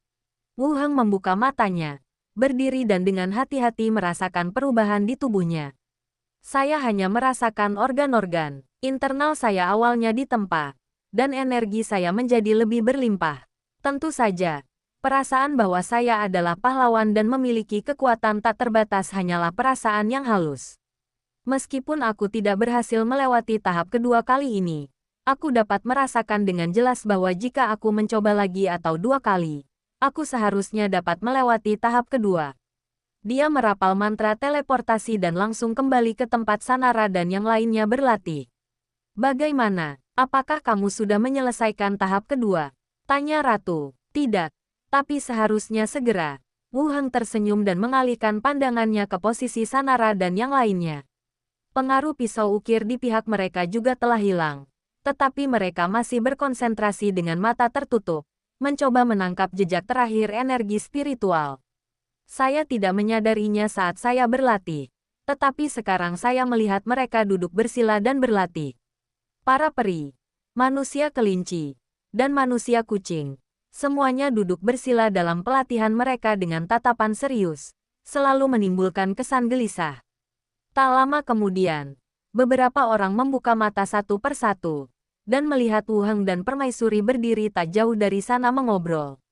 Wu Heng membuka matanya, berdiri dan dengan hati-hati merasakan perubahan di tubuhnya. Saya hanya merasakan organ-organ internal saya awalnya ditempa, dan energi saya menjadi lebih berlimpah. Tentu saja, perasaan bahwa saya adalah pahlawan dan memiliki kekuatan tak terbatas hanyalah perasaan yang halus. Meskipun aku tidak berhasil melewati tahap kedua kali ini, aku dapat merasakan dengan jelas bahwa jika aku mencoba lagi atau 2 kali, aku seharusnya dapat melewati tahap kedua. Dia merapal mantra teleportasi dan langsung kembali ke tempat Sanara dan yang lainnya berlatih. Bagaimana? Apakah kamu sudah menyelesaikan tahap kedua? Tanya Ratu. Tidak, tapi seharusnya segera. Wu Heng tersenyum dan mengalihkan pandangannya ke posisi Sanara dan yang lainnya. Pengaruh pisau ukir di pihak mereka juga telah hilang, tetapi mereka masih berkonsentrasi dengan mata tertutup, mencoba menangkap jejak terakhir energi spiritual. Saya tidak menyadarinya saat saya berlatih. Tetapi sekarang saya melihat mereka duduk bersila dan berlatih. Para peri, manusia kelinci, dan manusia kucing. Semuanya duduk bersila dalam pelatihan mereka dengan tatapan serius, selalu menimbulkan kesan gelisah. Tak lama kemudian, beberapa orang membuka mata satu persatu, dan melihat Wu Heng dan Permaisuri berdiri tak jauh dari sana mengobrol.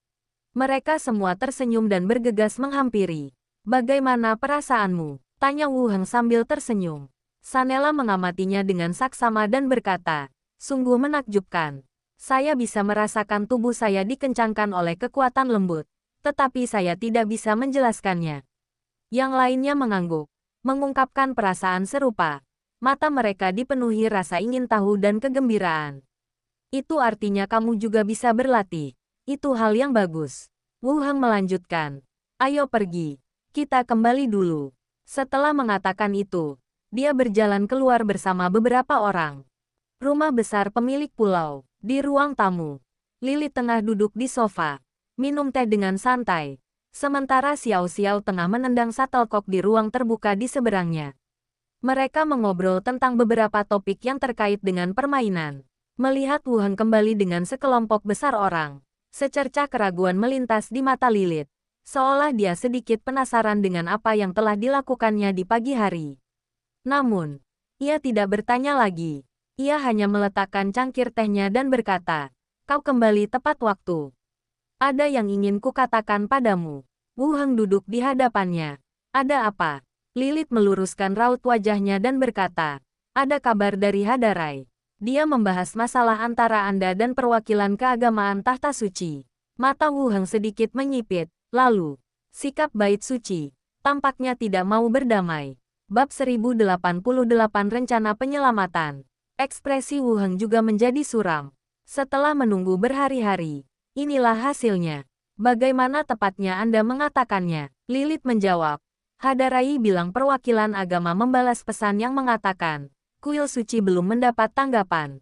Mereka semua tersenyum dan bergegas menghampiri. "Bagaimana perasaanmu?" tanya Wu Heng sambil tersenyum. Sanela mengamatinya dengan saksama dan berkata, "Sungguh menakjubkan. Saya bisa merasakan tubuh saya dikencangkan oleh kekuatan lembut, tetapi saya tidak bisa menjelaskannya." Yang lainnya mengangguk, mengungkapkan perasaan serupa. Mata mereka dipenuhi rasa ingin tahu dan kegembiraan. "Itu artinya kamu juga bisa berlatih. Itu hal yang bagus." Wu Heng melanjutkan, "Ayo pergi. Kita kembali dulu." Setelah mengatakan itu, dia berjalan keluar bersama beberapa orang. Rumah besar pemilik pulau. Di ruang tamu, Lili tengah duduk di sofa, minum teh dengan santai. Sementara Xiao Xiao tengah menendang shuttlecock di ruang terbuka di seberangnya. Mereka mengobrol tentang beberapa topik yang terkait dengan permainan. Melihat Wu Heng kembali dengan sekelompok besar orang, secercah keraguan melintas di mata Lilith. Seolah dia sedikit penasaran dengan apa yang telah dilakukannya di pagi hari. Namun, ia tidak bertanya lagi. Ia hanya meletakkan cangkir tehnya dan berkata, "Kau kembali tepat waktu. Ada yang ingin kukatakan padamu." Wu Heng duduk di hadapannya. "Ada apa?" Lilith meluruskan raut wajahnya dan berkata, "Ada kabar dari Hadarai. Dia membahas masalah antara Anda dan perwakilan keagamaan Tahta Suci." Mata Wu Heng sedikit menyipit, lalu, sikap Bait Suci, tampaknya tidak mau berdamai. Bab 1088 Rencana Penyelamatan. Ekspresi Wu Heng juga menjadi suram. Setelah menunggu berhari-hari, inilah hasilnya. "Bagaimana tepatnya Anda mengatakannya?" Lilith menjawab. Hadarai bilang perwakilan agama membalas pesan yang mengatakan, kuil suci belum mendapat tanggapan.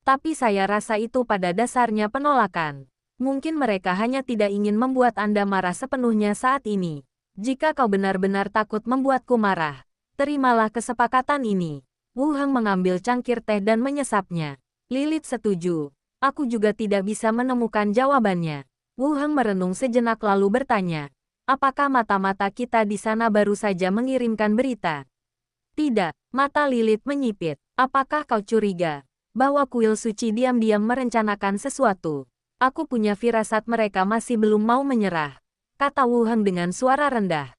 Tapi saya rasa itu pada dasarnya penolakan. Mungkin mereka hanya tidak ingin membuat Anda marah sepenuhnya saat ini. Jika kau benar-benar takut membuatku marah, terimalah kesepakatan ini. Wu Heng mengambil cangkir teh dan menyesapnya. Lilith setuju. Aku juga tidak bisa menemukan jawabannya. Wu Heng merenung sejenak lalu bertanya, "Apakah mata-mata kita di sana baru saja mengirimkan berita?" "Tidak," mata Lilith menyipit. "Apakah kau curiga bahwa kuil suci diam-diam merencanakan sesuatu?" "Aku punya firasat mereka masih belum mau menyerah," kata Wu Heng dengan suara rendah.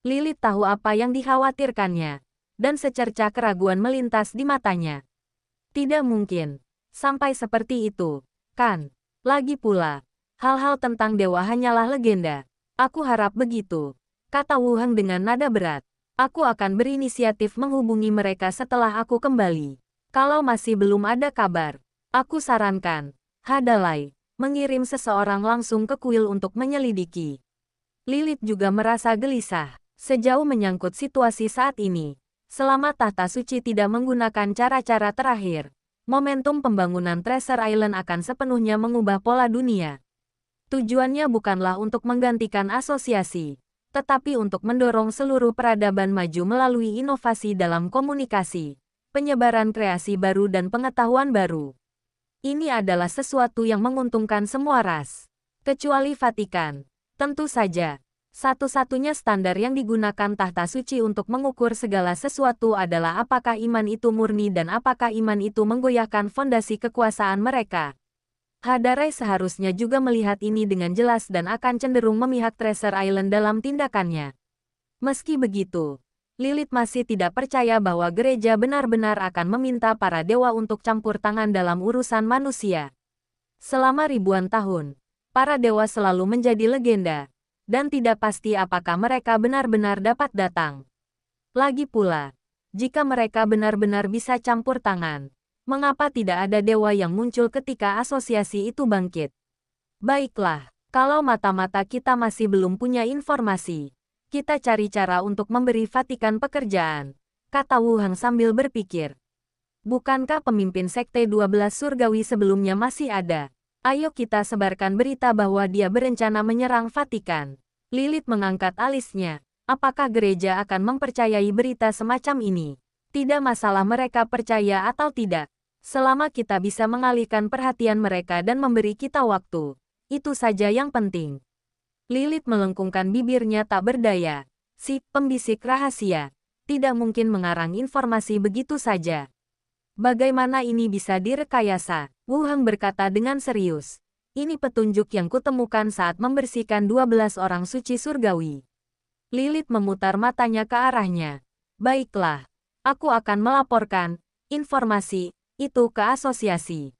Lilith tahu apa yang dikhawatirkannya, dan secercah keraguan melintas di matanya. "Tidak mungkin sampai seperti itu, kan? Lagi pula, hal-hal tentang dewa hanyalah legenda." "Aku harap begitu," kata Wu Heng dengan nada berat. "Aku akan berinisiatif menghubungi mereka setelah aku kembali. Kalau masih belum ada kabar, aku sarankan Hadalai mengirim seseorang langsung ke kuil untuk menyelidiki." Lilith juga merasa gelisah. Sejauh menyangkut situasi saat ini, selama Tahta Suci tidak menggunakan cara-cara terakhir, momentum pembangunan Treasure Island akan sepenuhnya mengubah pola dunia. Tujuannya bukanlah untuk menggantikan asosiasi, tetapi untuk mendorong seluruh peradaban maju melalui inovasi dalam komunikasi, penyebaran kreasi baru dan pengetahuan baru. Ini adalah sesuatu yang menguntungkan semua ras, kecuali Vatikan. Tentu saja, satu-satunya standar yang digunakan Tahta Suci untuk mengukur segala sesuatu adalah apakah iman itu murni dan apakah iman itu menggoyahkan fondasi kekuasaan mereka. Hadarai seharusnya juga melihat ini dengan jelas dan akan cenderung memihak Treasure Island dalam tindakannya. Meski begitu, Lilith masih tidak percaya bahwa gereja benar-benar akan meminta para dewa untuk campur tangan dalam urusan manusia. Selama ribuan tahun, para dewa selalu menjadi legenda, dan tidak pasti apakah mereka benar-benar dapat datang. Lagi pula, jika mereka benar-benar bisa campur tangan, mengapa tidak ada dewa yang muncul ketika asosiasi itu bangkit? Baiklah, kalau mata-mata kita masih belum punya informasi, kita cari cara untuk memberi Vatikan pekerjaan, kata Wu Heng sambil berpikir. Bukankah pemimpin Sekte 12 Surgawi sebelumnya masih ada? Ayo kita sebarkan berita bahwa dia berencana menyerang Vatikan. Lilith mengangkat alisnya. Apakah gereja akan mempercayai berita semacam ini? Tidak masalah mereka percaya atau tidak. Selama kita bisa mengalihkan perhatian mereka dan memberi kita waktu. Itu saja yang penting. Lilith melengkungkan bibirnya tak berdaya. Si pembisik rahasia tidak mungkin mengarang informasi begitu saja. Bagaimana ini bisa direkayasa? Wu Heng berkata dengan serius. Ini petunjuk yang kutemukan saat membersihkan 12 orang suci surgawi. Lilith memutar matanya ke arahnya. Baiklah, aku akan melaporkan informasi itu ke asosiasi.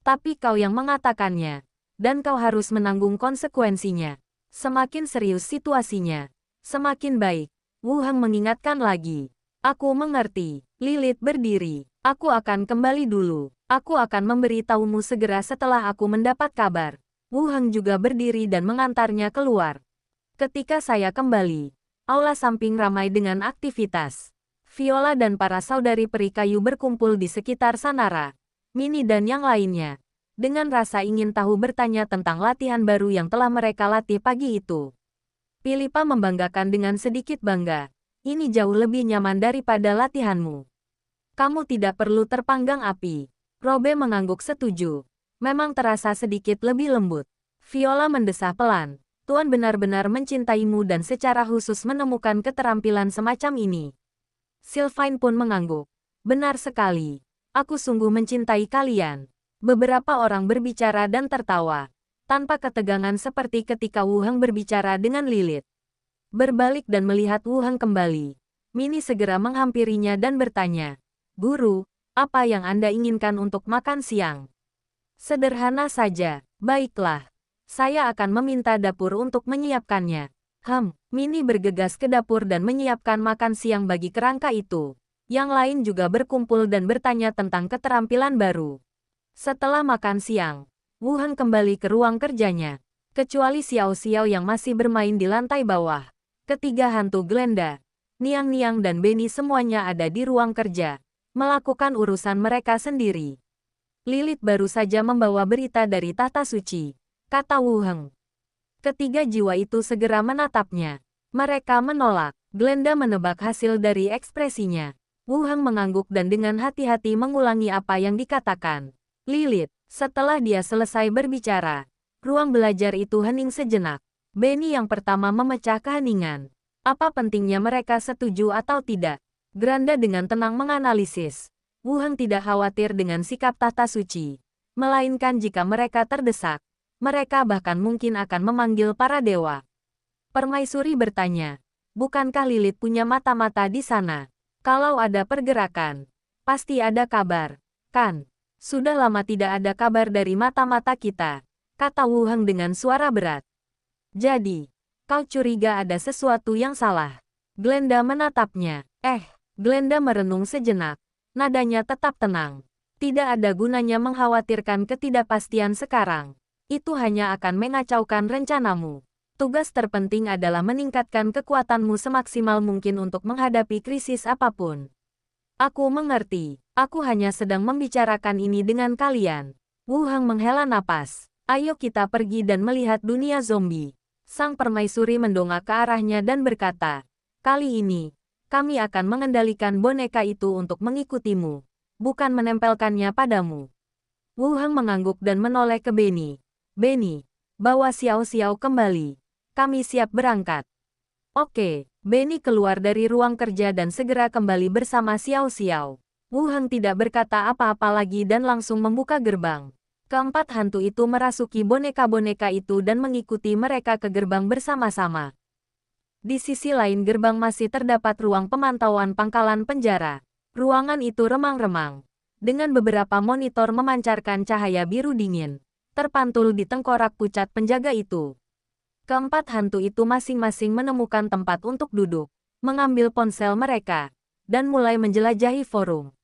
Tapi kau yang mengatakannya, dan kau harus menanggung konsekuensinya. Semakin serius situasinya, semakin baik. Wu Heng mengingatkan lagi. Aku mengerti. Lilith berdiri. Aku akan kembali dulu. Aku akan memberitahumu segera setelah aku mendapat kabar. Wu Heng juga berdiri dan mengantarnya keluar. Ketika saya kembali, aula samping ramai dengan aktivitas. Viola dan para saudari peri kayu berkumpul di sekitar Sanara. Minnie dan yang lainnya. Dengan rasa ingin tahu bertanya tentang latihan baru yang telah mereka latih pagi itu. Philippa membanggakan dengan sedikit bangga. Ini jauh lebih nyaman daripada latihanmu. Kamu tidak perlu terpanggang api. Robe mengangguk setuju. Memang terasa sedikit lebih lembut. Viola mendesah pelan. Tuan benar-benar mencintaimu dan secara khusus menemukan keterampilan semacam ini. Sylvain pun mengangguk. Benar sekali. Aku sungguh mencintai kalian. Beberapa orang berbicara dan tertawa. Tanpa ketegangan seperti ketika Wu Heng berbicara dengan Lilith. Berbalik dan melihat Wu Heng kembali. Minnie segera menghampirinya dan bertanya. Guru, apa yang Anda inginkan untuk makan siang? Sederhana saja. Baiklah. Saya akan meminta dapur untuk menyiapkannya. Minnie bergegas ke dapur dan menyiapkan makan siang bagi kerangka itu. Yang lain juga berkumpul dan bertanya tentang keterampilan baru. Setelah makan siang, Wu Heng kembali ke ruang kerjanya. Kecuali Xiao Xiao yang masih bermain di lantai bawah. Ketiga hantu Glenda, Niang Niang dan Benny semuanya ada di ruang kerja. Melakukan urusan mereka sendiri. Lilith baru saja membawa berita dari tahta suci, kata Wu Heng. Ketiga jiwa itu segera menatapnya. Mereka menolak. Glenda menebak hasil dari ekspresinya. Wu Heng mengangguk dan dengan hati-hati mengulangi apa yang dikatakan Lilith. Setelah dia selesai berbicara, ruang belajar itu hening sejenak. Benny yang pertama memecah keheningan. Apa pentingnya mereka setuju atau tidak? Granda dengan tenang menganalisis. Wu Heng tidak khawatir dengan sikap tahta suci. Melainkan jika mereka terdesak, mereka bahkan mungkin akan memanggil para dewa. Permaisuri bertanya, bukankah Lilith punya mata-mata di sana? Kalau ada pergerakan, pasti ada kabar, kan? Sudah lama tidak ada kabar dari mata-mata kita, kata Wu Heng dengan suara berat. Jadi, kau curiga ada sesuatu yang salah? Glenda menatapnya. Glenda merenung sejenak. Nadanya tetap tenang. Tidak ada gunanya mengkhawatirkan ketidakpastian sekarang. Itu hanya akan mengacaukan rencanamu. Tugas terpenting adalah meningkatkan kekuatanmu semaksimal mungkin untuk menghadapi krisis apapun. Aku mengerti. Aku hanya sedang membicarakan ini dengan kalian. Wu Heng menghela napas. Ayo kita pergi dan melihat dunia zombie. Sang permaisuri mendongak ke arahnya dan berkata, kali ini, kami akan mengendalikan boneka itu untuk mengikutimu, bukan menempelkannya padamu. Wu Heng mengangguk dan menoleh ke Benny. Benny, bawa Xiao Xiao kembali. Kami siap berangkat. Oke, Benny keluar dari ruang kerja dan segera kembali bersama Xiao Xiao. Wu Heng tidak berkata apa-apa lagi dan langsung membuka gerbang. Keempat hantu itu merasuki boneka-boneka itu dan mengikuti mereka ke gerbang bersama-sama. Di sisi lain gerbang masih terdapat ruang pemantauan pangkalan penjara. Ruangan itu remang-remang, dengan beberapa monitor memancarkan cahaya biru dingin, terpantul di tengkorak pucat penjaga itu. Keempat hantu itu masing-masing menemukan tempat untuk duduk, mengambil ponsel mereka, dan mulai menjelajahi forum.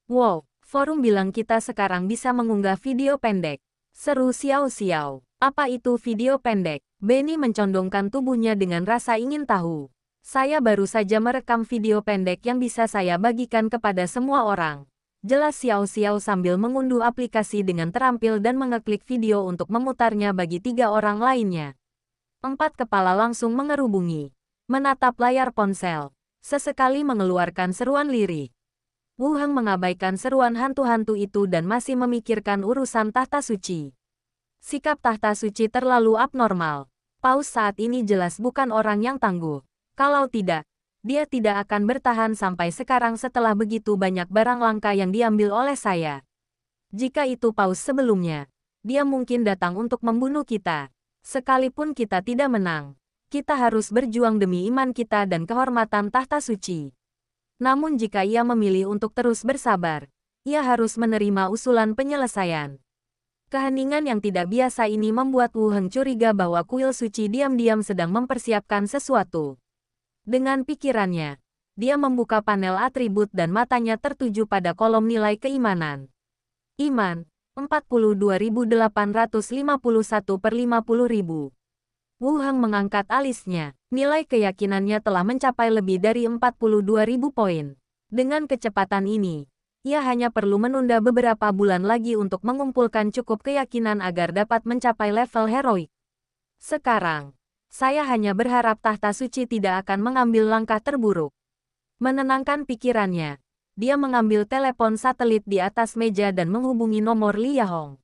Wow, forum bilang kita sekarang bisa mengunggah video pendek. Seru Xiao Xiao. Apa itu video pendek? Benny mencondongkan tubuhnya dengan rasa ingin tahu. Saya baru saja merekam video pendek yang bisa saya bagikan kepada semua orang. Jelas Xiao Xiao sambil mengunduh aplikasi dengan terampil dan mengeklik video untuk memutarnya bagi 3 orang lainnya. Empat kepala langsung mengerubungi, menatap layar ponsel, sesekali mengeluarkan seruan lirih. Wu Heng mengabaikan seruan hantu-hantu itu dan masih memikirkan urusan tahta suci. Sikap tahta suci terlalu abnormal. Paus saat ini jelas bukan orang yang tangguh. Kalau tidak, dia tidak akan bertahan sampai sekarang setelah begitu banyak barang langka yang diambil oleh saya. Jika itu Paus sebelumnya, dia mungkin datang untuk membunuh kita. Sekalipun kita tidak menang, kita harus berjuang demi iman kita dan kehormatan tahta suci. Namun jika ia memilih untuk terus bersabar, ia harus menerima usulan penyelesaian. Keheningan yang tidak biasa ini membuat Wu Heng curiga bahwa kuil suci diam-diam sedang mempersiapkan sesuatu. Dengan pikirannya, dia membuka panel atribut dan matanya tertuju pada kolom nilai keimanan. Iman, 42.851/50.000. Wu Heng mengangkat alisnya. Nilai keyakinannya telah mencapai lebih dari 42.000 poin. Dengan kecepatan ini, ia hanya perlu menunda beberapa bulan lagi untuk mengumpulkan cukup keyakinan agar dapat mencapai level heroik. Sekarang, saya hanya berharap tahta suci tidak akan mengambil langkah terburuk. Menenangkan pikirannya, dia mengambil telepon satelit di atas meja dan menghubungi nomor Li Yahong.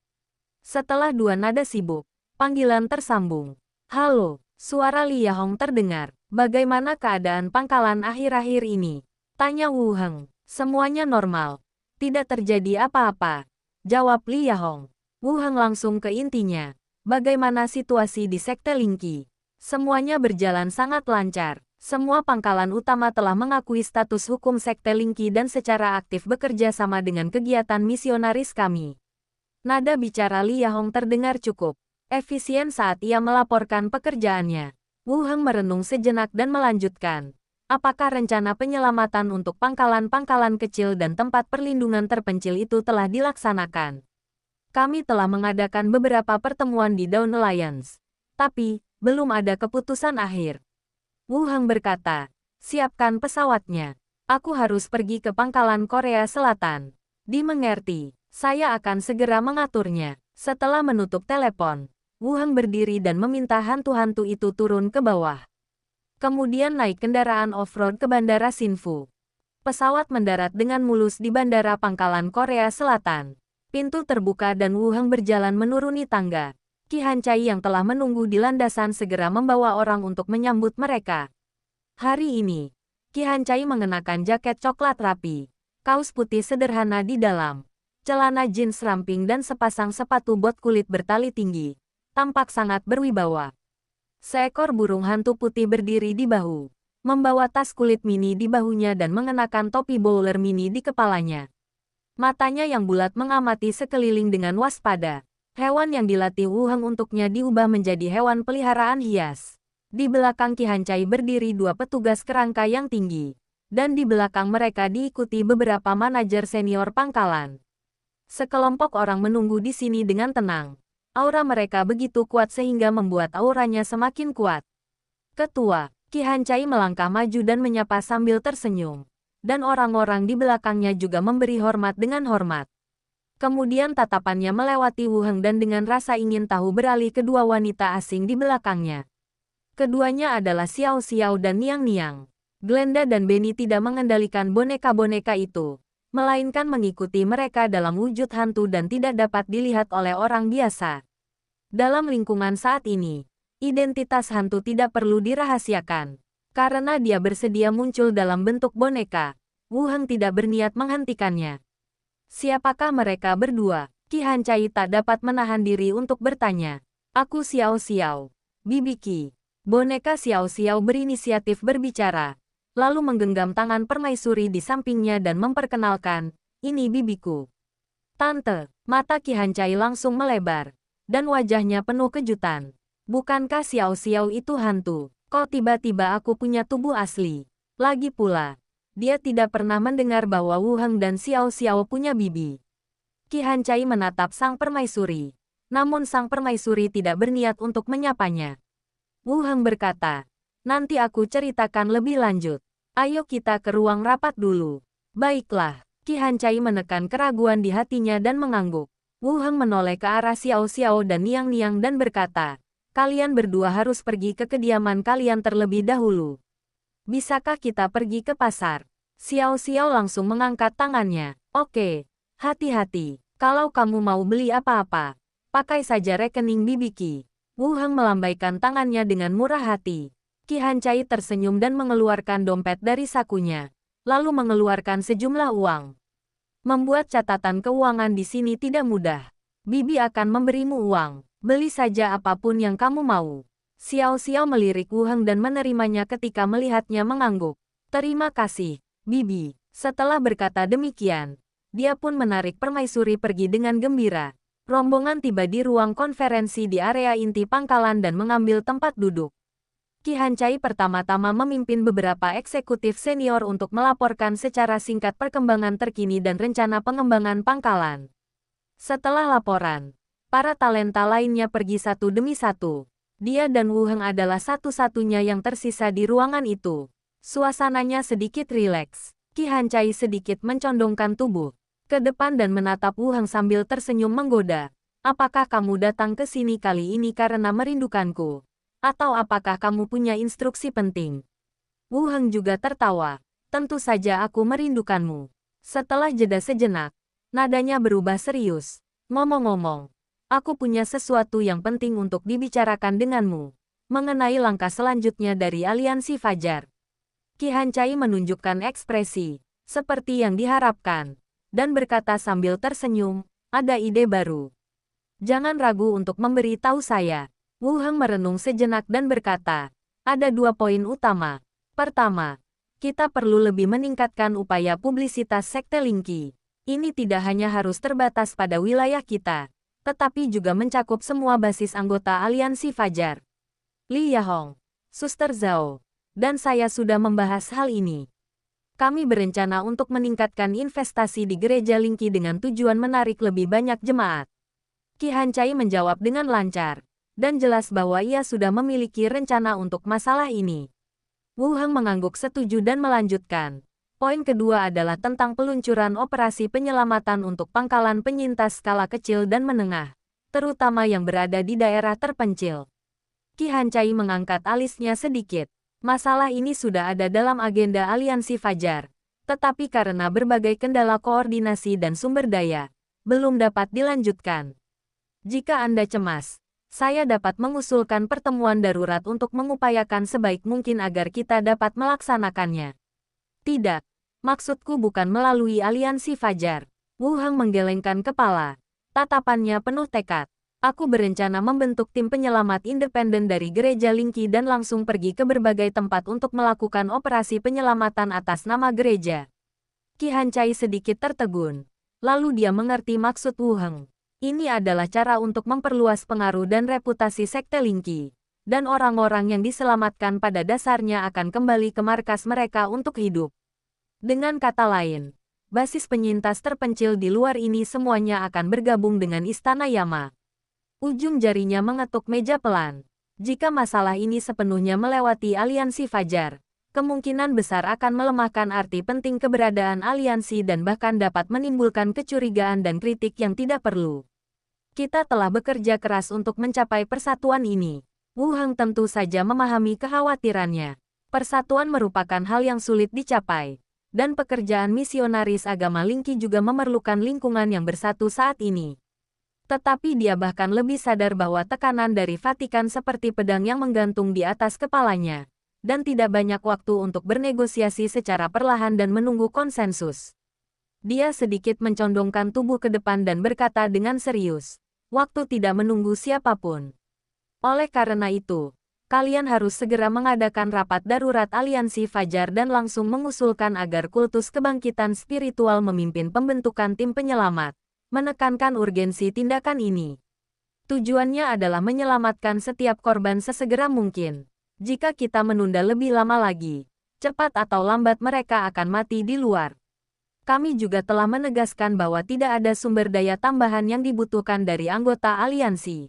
Setelah 2 nada sibuk, panggilan tersambung. Halo, suara Li Yahong terdengar. Bagaimana keadaan pangkalan akhir-akhir ini? Tanya Wu Heng. Semuanya normal. Tidak terjadi apa-apa, jawab Li Yahong. Wu Heng langsung ke intinya. Bagaimana situasi di Sekte Lingqi? Semuanya berjalan sangat lancar. Semua pangkalan utama telah mengakui status hukum Sekte Lingqi dan secara aktif bekerja sama dengan kegiatan misionaris kami. Nada bicara Li Yahong terdengar cukup efisien saat ia melaporkan pekerjaannya. Wu Heng merenung sejenak dan melanjutkan. Apakah rencana penyelamatan untuk pangkalan-pangkalan kecil dan tempat perlindungan terpencil itu telah dilaksanakan? Kami telah mengadakan beberapa pertemuan di Dawn Alliance, tapi belum ada keputusan akhir. Wu Heng berkata, siapkan pesawatnya. Aku harus pergi ke pangkalan Korea Selatan. Dimengerti, saya akan segera mengaturnya. Setelah menutup telepon, Wu Heng berdiri dan meminta hantu-hantu itu turun ke bawah. Kemudian naik kendaraan off-road ke Bandara Sinfu. Pesawat mendarat dengan mulus di Bandara Pangkalan Korea Selatan. Pintu terbuka dan Wu Heng berjalan menuruni tangga. Qi Hancai yang telah menunggu di landasan segera membawa orang untuk menyambut mereka. Hari ini, Qi Hancai mengenakan jaket coklat rapi, kaos putih sederhana di dalam, celana jeans ramping dan sepasang sepatu bot kulit bertali tinggi. Tampak sangat berwibawa. Seekor burung hantu putih berdiri di bahu, membawa tas kulit mini di bahunya dan mengenakan topi bowler mini di kepalanya. Matanya yang bulat mengamati sekeliling dengan waspada. Hewan yang dilatih Wu Heng untuknya diubah menjadi hewan peliharaan hias. Di belakang Qi Hancai berdiri 2 petugas kerangka yang tinggi, dan di belakang mereka diikuti beberapa manajer senior pangkalan. Sekelompok orang menunggu di sini dengan tenang. Aura mereka begitu kuat sehingga membuat auranya semakin kuat. Ketua, Qi Hancai melangkah maju dan menyapa sambil tersenyum. Dan orang-orang di belakangnya juga memberi hormat dengan hormat. Kemudian tatapannya melewati Wu Heng dan dengan rasa ingin tahu beralih ke 2 wanita asing di belakangnya. Keduanya adalah Xiao Xiao dan Niang Niang. Glenda dan Benny tidak mengendalikan boneka-boneka itu, melainkan mengikuti mereka dalam wujud hantu dan tidak dapat dilihat oleh orang biasa. Dalam lingkungan saat ini, identitas hantu tidak perlu dirahasiakan. Karena dia bersedia muncul dalam bentuk boneka, Wu Heng tidak berniat menghentikannya. Siapakah mereka berdua? Qi Hancai tak dapat menahan diri untuk bertanya. Aku Xiao Xiao. Bibi Qi. Boneka Xiao Xiao berinisiatif berbicara, lalu menggenggam tangan permaisuri di sampingnya dan memperkenalkan, ini bibiku. Tante, mata Qi Hancai langsung melebar, dan wajahnya penuh kejutan. Bukankah Xiao Xiao itu hantu? Kok tiba-tiba aku punya tubuh asli? Lagi pula, dia tidak pernah mendengar bahwa Wu Heng dan Xiao Xiao punya bibi. Qi Hancai menatap sang permaisuri. Namun sang permaisuri tidak berniat untuk menyapanya. Wu Heng berkata, nanti aku ceritakan lebih lanjut. Ayo kita ke ruang rapat dulu. Baiklah. Qi Hancai menekan keraguan di hatinya dan mengangguk. Wu Heng menoleh ke arah Xiao Xiao dan Niang Niang dan berkata, Kalian berdua harus pergi ke kediaman kalian terlebih dahulu. Bisakah kita pergi ke pasar? Xiao Xiao langsung mengangkat tangannya. Oke, hati-hati. Kalau kamu mau beli apa-apa, pakai saja rekening Bibi Qi. Wu Heng melambaikan tangannya dengan murah hati. Qi Hancai tersenyum dan mengeluarkan dompet dari sakunya, lalu mengeluarkan sejumlah uang. Membuat catatan keuangan di sini tidak mudah. Bibi akan memberimu uang. Beli saja apapun yang kamu mau. Xiao Xiao melirik Wu Heng dan menerimanya ketika melihatnya mengangguk. Terima kasih, Bibi. Setelah berkata demikian, dia pun menarik permaisuri pergi dengan gembira. Rombongan tiba di ruang konferensi di area inti pangkalan dan mengambil tempat duduk. Qi Hancai pertama-tama memimpin beberapa eksekutif senior untuk melaporkan secara singkat perkembangan terkini dan rencana pengembangan pangkalan. Setelah laporan, para talenta lainnya pergi satu demi satu. Dia dan Wu Heng adalah satu-satunya yang tersisa di ruangan itu. Suasananya sedikit rileks. Qi Hancai sedikit mencondongkan tubuh ke depan dan menatap Wu Heng sambil tersenyum menggoda. Apakah kamu datang ke sini kali ini karena merindukanku? Atau apakah kamu punya instruksi penting? Wu Heng juga tertawa. Tentu saja aku merindukanmu. Setelah jeda sejenak, nadanya berubah serius. Ngomong-ngomong, aku punya sesuatu yang penting untuk dibicarakan denganmu. Mengenai langkah selanjutnya dari Aliansi Fajar. Qi Hancai menunjukkan ekspresi seperti yang diharapkan, dan berkata sambil tersenyum, ada ide baru. Jangan ragu untuk memberi tahu saya. Wu Heng merenung sejenak dan berkata, ada 2 poin utama. Pertama, kita perlu lebih meningkatkan upaya publisitas Sekte Lingqi. Ini tidak hanya harus terbatas pada wilayah kita, tetapi juga mencakup semua basis anggota Aliansi Fajar. Li Yahong, Suster Zhao, dan saya sudah membahas hal ini. Kami berencana untuk meningkatkan investasi di Gereja Lingqi dengan tujuan menarik lebih banyak jemaat. Qi Hancai menjawab dengan lancar, dan jelas bahwa ia sudah memiliki rencana untuk masalah ini. Wu Heng mengangguk setuju dan melanjutkan. Poin kedua adalah tentang peluncuran operasi penyelamatan untuk pangkalan penyintas skala kecil dan menengah, terutama yang berada di daerah terpencil. Qi Hancai mengangkat alisnya sedikit. Masalah ini sudah ada dalam agenda Aliansi Fajar, tetapi karena berbagai kendala koordinasi dan sumber daya, belum dapat dilanjutkan. Jika Anda cemas, saya dapat mengusulkan pertemuan darurat untuk mengupayakan sebaik mungkin agar kita dapat melaksanakannya. Tidak, maksudku bukan melalui Aliansi Fajar. Wu Heng menggelengkan kepala. Tatapannya penuh tekad. Aku berencana membentuk tim penyelamat independen dari Gereja Lingqi dan langsung pergi ke berbagai tempat untuk melakukan operasi penyelamatan atas nama gereja. Qi Hancai sedikit tertegun. Lalu dia mengerti maksud Wu Heng. Ini adalah cara untuk memperluas pengaruh dan reputasi Sekte Lingqi, dan orang-orang yang diselamatkan pada dasarnya akan kembali ke markas mereka untuk hidup. Dengan kata lain, basis penyintas terpencil di luar ini semuanya akan bergabung dengan Istana Yama. Ujung jarinya mengetuk meja pelan. Jika masalah ini sepenuhnya melewati Aliansi Fajar, kemungkinan besar akan melemahkan arti penting keberadaan aliansi dan bahkan dapat menimbulkan kecurigaan dan kritik yang tidak perlu. Kita telah bekerja keras untuk mencapai persatuan ini. Wu Heng tentu saja memahami kekhawatirannya. Persatuan merupakan hal yang sulit dicapai, dan pekerjaan misionaris agama Lingqi juga memerlukan lingkungan yang bersatu saat ini. Tetapi dia bahkan lebih sadar bahwa tekanan dari Vatikan seperti pedang yang menggantung di atas kepalanya, dan tidak banyak waktu untuk bernegosiasi secara perlahan dan menunggu konsensus. Dia sedikit mencondongkan tubuh ke depan dan berkata dengan serius, waktu tidak menunggu siapapun. Oleh karena itu, kalian harus segera mengadakan rapat darurat Aliansi Fajar dan langsung mengusulkan agar kultus kebangkitan spiritual memimpin pembentukan tim penyelamat, menekankan urgensi tindakan ini. Tujuannya adalah menyelamatkan setiap korban sesegera mungkin. Jika kita menunda lebih lama lagi, cepat atau lambat mereka akan mati di luar. Kami juga telah menegaskan bahwa tidak ada sumber daya tambahan yang dibutuhkan dari anggota aliansi.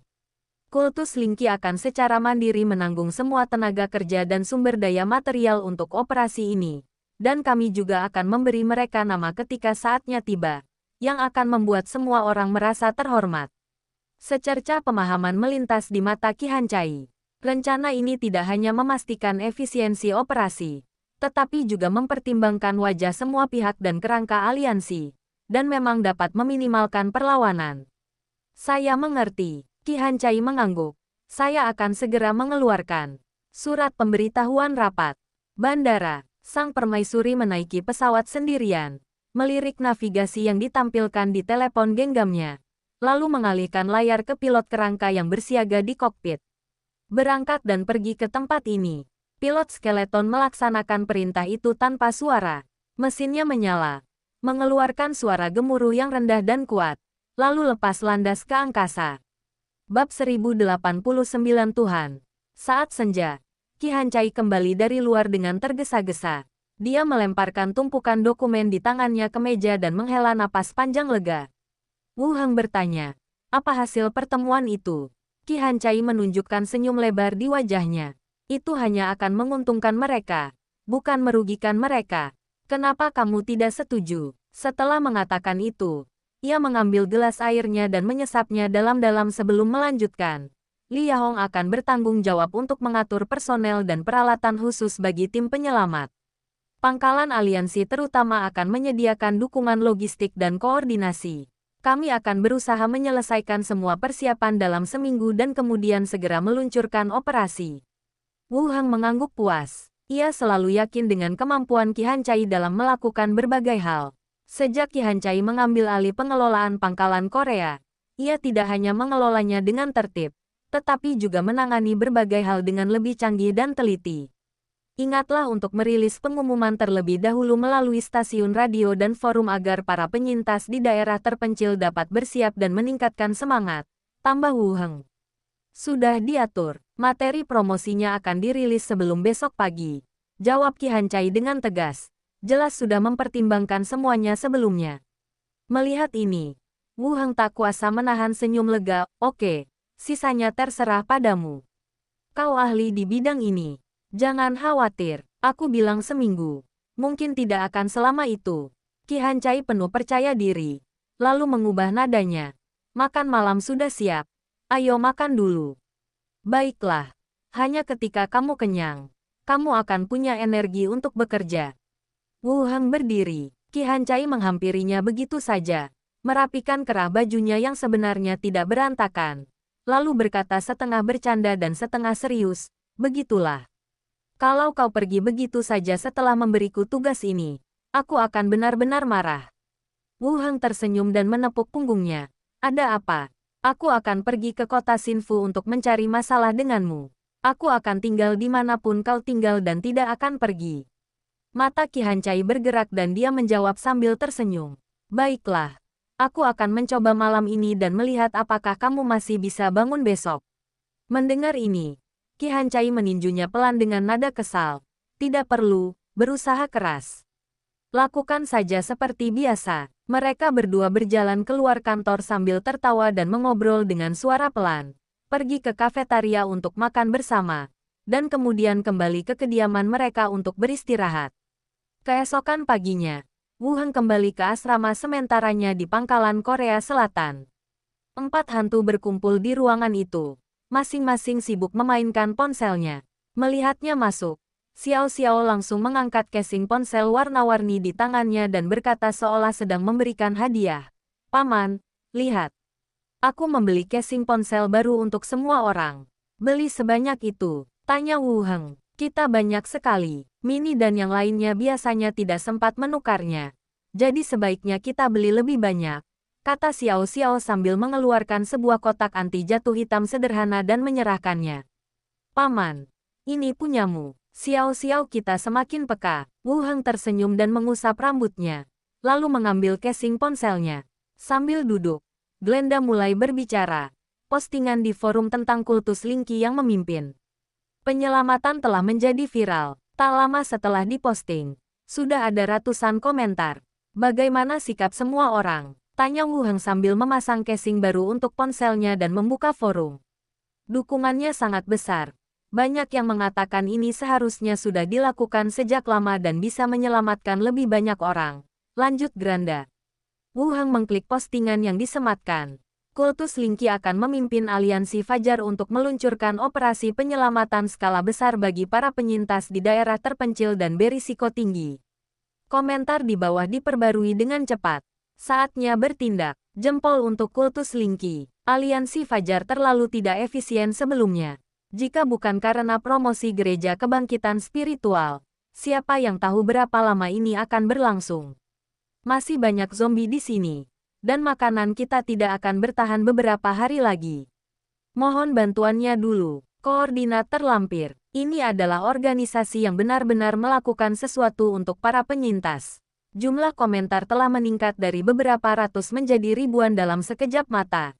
Kultus Lingqi akan secara mandiri menanggung semua tenaga kerja dan sumber daya material untuk operasi ini, dan kami juga akan memberi mereka nama ketika saatnya tiba, yang akan membuat semua orang merasa terhormat. Secerca pemahaman melintas di mata Qi Hancai. Rencana ini tidak hanya memastikan efisiensi operasi, tetapi juga mempertimbangkan wajah semua pihak dan kerangka aliansi, dan memang dapat meminimalkan perlawanan. Saya mengerti, Qi Hancai mengangguk. Saya akan segera mengeluarkan surat pemberitahuan rapat. Bandara, sang permaisuri menaiki pesawat sendirian, melirik navigasi yang ditampilkan di telepon genggamnya, lalu mengalihkan layar ke pilot kerangka yang bersiaga di kokpit. Berangkat dan pergi ke tempat ini. Pilot skeleton melaksanakan perintah itu tanpa suara. Mesinnya menyala, mengeluarkan suara gemuruh yang rendah dan kuat, lalu lepas landas ke angkasa. Bab 1089 Tuhan. Saat senja, Qi Hancai kembali dari luar dengan tergesa-gesa. Dia melemparkan tumpukan dokumen di tangannya ke meja dan menghela napas panjang lega. Wu Heng bertanya, apa hasil pertemuan itu? Qi Hancai menunjukkan senyum lebar di wajahnya. Itu hanya akan menguntungkan mereka, bukan merugikan mereka. Kenapa kamu tidak setuju? Setelah mengatakan itu, ia mengambil gelas airnya dan menyesapnya dalam-dalam sebelum melanjutkan. Li Yahong akan bertanggung jawab untuk mengatur personel dan peralatan khusus bagi tim penyelamat. Pangkalan aliansi terutama akan menyediakan dukungan logistik dan koordinasi. Kami akan berusaha menyelesaikan semua persiapan dalam seminggu dan kemudian segera meluncurkan operasi. Wu Heng mengangguk puas. Ia selalu yakin dengan kemampuan Qi Hancai dalam melakukan berbagai hal. Sejak Qi Hancai mengambil alih pengelolaan pangkalan Korea, ia tidak hanya mengelolanya dengan tertib, tetapi juga menangani berbagai hal dengan lebih canggih dan teliti. Ingatlah untuk merilis pengumuman terlebih dahulu melalui stasiun radio dan forum agar para penyintas di daerah terpencil dapat bersiap dan meningkatkan semangat, tambah Wu Heng. Sudah diatur, materi promosinya akan dirilis sebelum besok pagi, jawab Qi Hancai dengan tegas. Jelas sudah mempertimbangkan semuanya sebelumnya. Melihat ini, Wu Heng tak kuasa menahan senyum lega. Oke. Sisanya terserah padamu. Kau ahli di bidang ini. Jangan khawatir, aku bilang seminggu. Mungkin tidak akan selama itu. Qi Hancai penuh percaya diri. Lalu mengubah nadanya. Makan malam sudah siap. Ayo makan dulu. Baiklah. Hanya ketika kamu kenyang, kamu akan punya energi untuk bekerja. Wu Heng berdiri. Qi Hancai menghampirinya begitu saja, merapikan kerah bajunya yang sebenarnya tidak berantakan. Lalu berkata setengah bercanda dan setengah serius, begitulah. Kalau kau pergi begitu saja setelah memberiku tugas ini, aku akan benar-benar marah. Wu Heng tersenyum dan menepuk punggungnya. Ada apa? Aku akan pergi ke kota Xinfu untuk mencari masalah denganmu. Aku akan tinggal dimanapun kau tinggal dan tidak akan pergi. Mata Qi Hancai bergerak dan dia menjawab sambil tersenyum. Baiklah. Aku akan mencoba malam ini dan melihat apakah kamu masih bisa bangun besok. Mendengar ini, Qi Hancai meninjunya pelan dengan nada kesal. Tidak perlu, berusaha keras. Lakukan saja seperti biasa. Mereka berdua berjalan keluar kantor sambil tertawa dan mengobrol dengan suara pelan. Pergi ke kafetaria untuk makan bersama, dan kemudian kembali ke kediaman mereka untuk beristirahat. Keesokan paginya, Wu Heng kembali ke asrama sementaranya di pangkalan Korea Selatan. 4 hantu berkumpul di ruangan itu. Masing-masing sibuk memainkan ponselnya. Melihatnya masuk, Xiao Xiao langsung mengangkat casing ponsel warna-warni di tangannya dan berkata seolah sedang memberikan hadiah. Paman, lihat. Aku membeli casing ponsel baru untuk semua orang. Beli sebanyak itu? Tanya Wu Heng. Kita banyak sekali. Mini dan yang lainnya biasanya tidak sempat menukarnya. Jadi sebaiknya kita beli lebih banyak, kata Xiao Xiao sambil mengeluarkan sebuah kotak anti jatuh hitam sederhana dan menyerahkannya. Paman, ini punyamu. Xiao Xiao kita semakin peka. Wu Heng tersenyum dan mengusap rambutnya, lalu mengambil casing ponselnya. Sambil duduk, Glenda mulai berbicara. Postingan di forum tentang kultus Linky yang memimpin penyelamatan telah menjadi viral. Tak lama setelah diposting, sudah ada ratusan komentar. Bagaimana sikap semua orang? Tanya Wu Heng sambil memasang casing baru untuk ponselnya dan membuka forum. Dukungannya sangat besar. Banyak yang mengatakan ini seharusnya sudah dilakukan sejak lama dan bisa menyelamatkan lebih banyak orang. Lanjut Granda. Wu Heng mengklik postingan yang disematkan. Kultus Linki akan memimpin aliansi Fajar untuk meluncurkan operasi penyelamatan skala besar bagi para penyintas di daerah terpencil dan berisiko tinggi. Komentar di bawah diperbarui dengan cepat. Saatnya bertindak. Jempol untuk Kultus Linki. Aliansi Fajar terlalu tidak efisien sebelumnya. Jika bukan karena promosi Gereja Kebangkitan Spiritual, siapa yang tahu berapa lama ini akan berlangsung? Masih banyak zombie di sini. Dan makanan kita tidak akan bertahan beberapa hari lagi. Mohon bantuannya dulu. Koordinat terlampir. Ini adalah organisasi yang benar-benar melakukan sesuatu untuk para penyintas. Jumlah komentar telah meningkat dari beberapa ratus menjadi ribuan dalam sekejap mata.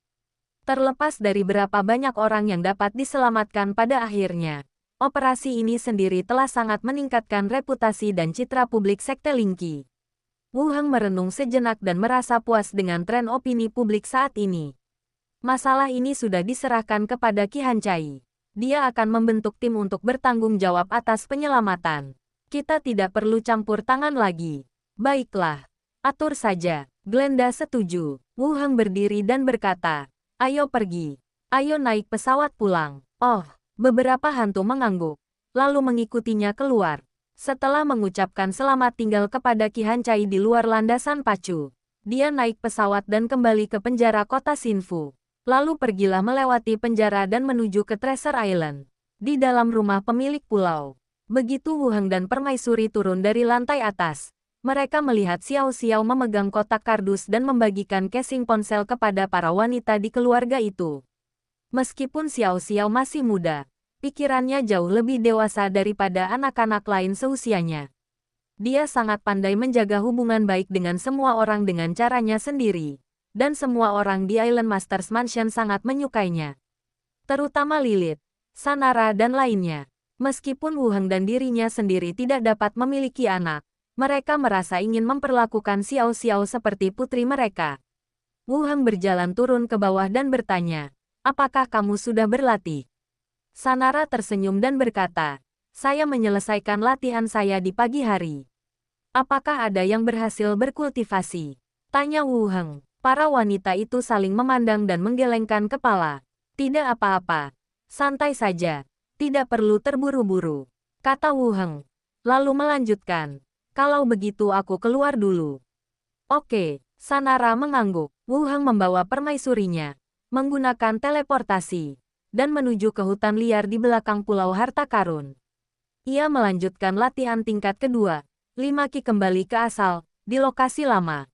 Terlepas dari berapa banyak orang yang dapat diselamatkan pada akhirnya, operasi ini sendiri telah sangat meningkatkan reputasi dan citra publik sekte Linki. Wu Heng merenung sejenak dan merasa puas dengan tren opini publik saat ini. Masalah ini sudah diserahkan kepada Qi Hancai. Dia akan membentuk tim untuk bertanggung jawab atas penyelamatan. Kita tidak perlu campur tangan lagi. Baiklah, atur saja. Glenda setuju. Wu Heng berdiri dan berkata, ayo pergi. Ayo naik pesawat pulang. Oh, beberapa hantu mengangguk, lalu mengikutinya keluar. Setelah mengucapkan selamat tinggal kepada Qi Hancai di luar landasan pacu, dia naik pesawat dan kembali ke penjara kota Xinfu. Lalu pergilah melewati penjara dan menuju ke Treasure Island. Di dalam rumah pemilik pulau. Begitu Wu Heng dan Permaisuri turun dari lantai atas, mereka melihat Xiao Xiao memegang kotak kardus dan membagikan casing ponsel kepada para wanita di keluarga itu. Meskipun Xiao Xiao masih muda, pikirannya jauh lebih dewasa daripada anak-anak lain seusianya. Dia sangat pandai menjaga hubungan baik dengan semua orang dengan caranya sendiri. Dan semua orang di Island Masters Mansion sangat menyukainya. Terutama Lilith, Sanara dan lainnya. Meskipun Wu Heng dan dirinya sendiri tidak dapat memiliki anak, mereka merasa ingin memperlakukan Xiao Xiao seperti putri mereka. Wu Heng berjalan turun ke bawah dan bertanya, apakah kamu sudah berlatih? Sanara tersenyum dan berkata, saya menyelesaikan latihan saya di pagi hari. Apakah ada yang berhasil berkultivasi? Tanya Wu Heng. Para wanita itu saling memandang dan menggelengkan kepala. Tidak apa-apa. Santai saja. Tidak perlu terburu-buru. Kata Wu Heng. Lalu melanjutkan. Kalau begitu aku keluar dulu. Oke. Sanara mengangguk. Wu Heng membawa permaisurinya. Menggunakan teleportasi. Dan menuju ke hutan liar di belakang Pulau Harta Karun. Ia melanjutkan latihan tingkat kedua. 5 Ki kembali ke asal, di lokasi lama.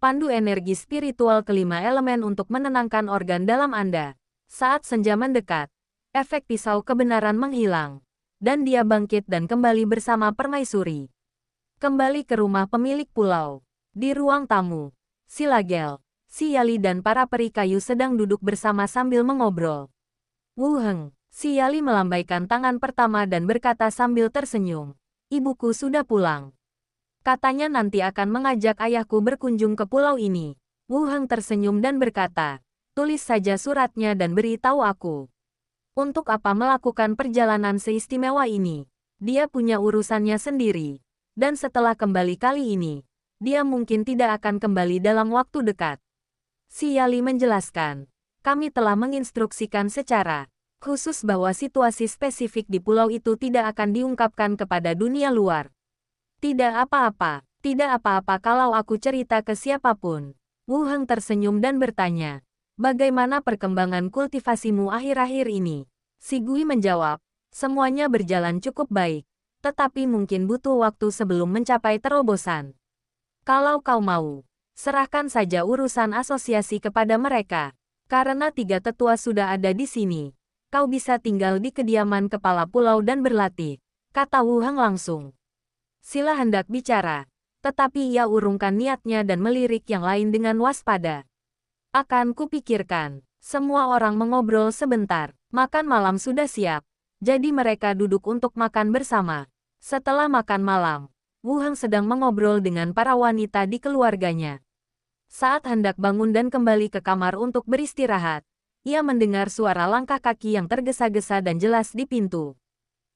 Pandu energi spiritual kelima elemen untuk menenangkan organ dalam Anda. Saat senja mendekat, efek pisau kebenaran menghilang. Dan dia bangkit dan kembali bersama permaisuri. Kembali ke rumah pemilik pulau. Di ruang tamu, Silagel, Siyali dan para peri kayu sedang duduk bersama sambil mengobrol. Wu Heng, Siyali melambaikan tangan pertama dan berkata sambil tersenyum. Ibuku sudah pulang. Katanya nanti akan mengajak ayahku berkunjung ke pulau ini. Wu Heng tersenyum dan berkata, tulis saja suratnya dan beritahu aku. Untuk apa melakukan perjalanan seistimewa ini? Dia punya urusannya sendiri. Dan setelah kembali kali ini, dia mungkin tidak akan kembali dalam waktu dekat. Siyali menjelaskan. Kami telah menginstruksikan secara khusus bahwa situasi spesifik di pulau itu tidak akan diungkapkan kepada dunia luar. Tidak apa-apa kalau aku cerita ke siapapun. Wu Heng tersenyum dan bertanya, bagaimana perkembangan kultivasimu akhir-akhir ini? Si Gui menjawab, semuanya berjalan cukup baik, tetapi mungkin butuh waktu sebelum mencapai terobosan. Kalau kau mau, serahkan saja urusan asosiasi kepada mereka. Karena 3 tetua sudah ada di sini, kau bisa tinggal di kediaman kepala pulau dan berlatih, kata Wu Heng langsung. Sila hendak bicara, tetapi ia urungkan niatnya dan melirik yang lain dengan waspada. Akan kupikirkan, semua orang mengobrol sebentar, makan malam sudah siap, jadi mereka duduk untuk makan bersama. Setelah makan malam, Wu Heng sedang mengobrol dengan para wanita di keluarganya. Saat hendak bangun dan kembali ke kamar untuk beristirahat, ia mendengar suara langkah kaki yang tergesa-gesa dan jelas di pintu.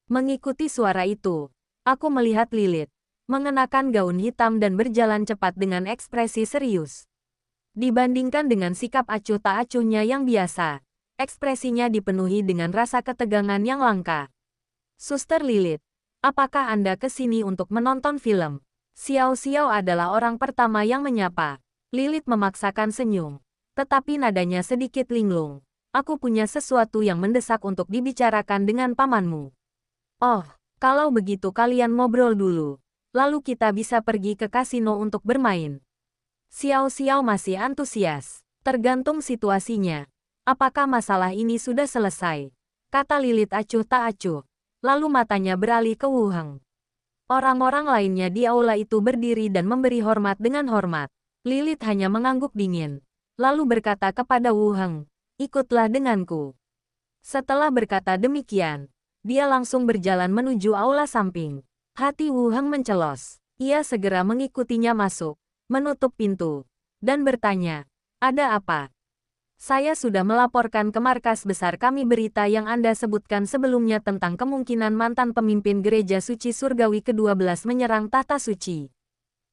Mengikuti suara itu, aku melihat Lilith, mengenakan gaun hitam dan berjalan cepat dengan ekspresi serius. Dibandingkan dengan sikap acuh tak acuhnya yang biasa, ekspresinya dipenuhi dengan rasa ketegangan yang langka. Suster Lilith, apakah Anda ke sini untuk menonton film? Xiao Xiao adalah orang pertama yang menyapa. Lilith memaksakan senyum, tetapi nadanya sedikit linglung. Aku punya sesuatu yang mendesak untuk dibicarakan dengan pamanmu. Oh, kalau begitu kalian ngobrol dulu. Lalu kita bisa pergi ke kasino untuk bermain. Xiao Xiao masih antusias. Tergantung situasinya. Apakah masalah ini sudah selesai? Kata Lilith acuh tak acuh. Lalu matanya beralih ke Wu Heng. Orang-orang lainnya di aula itu berdiri dan memberi hormat dengan hormat. Lilith hanya mengangguk dingin. Lalu berkata kepada Wu Heng, ikutlah denganku. Setelah berkata demikian, dia langsung berjalan menuju aula samping. Hati Wu Heng mencelos. Ia segera mengikutinya masuk, menutup pintu, dan bertanya, ada apa? Saya sudah melaporkan ke markas besar kami berita yang Anda sebutkan sebelumnya tentang kemungkinan mantan pemimpin gereja suci surgawi ke-12 menyerang tahta suci.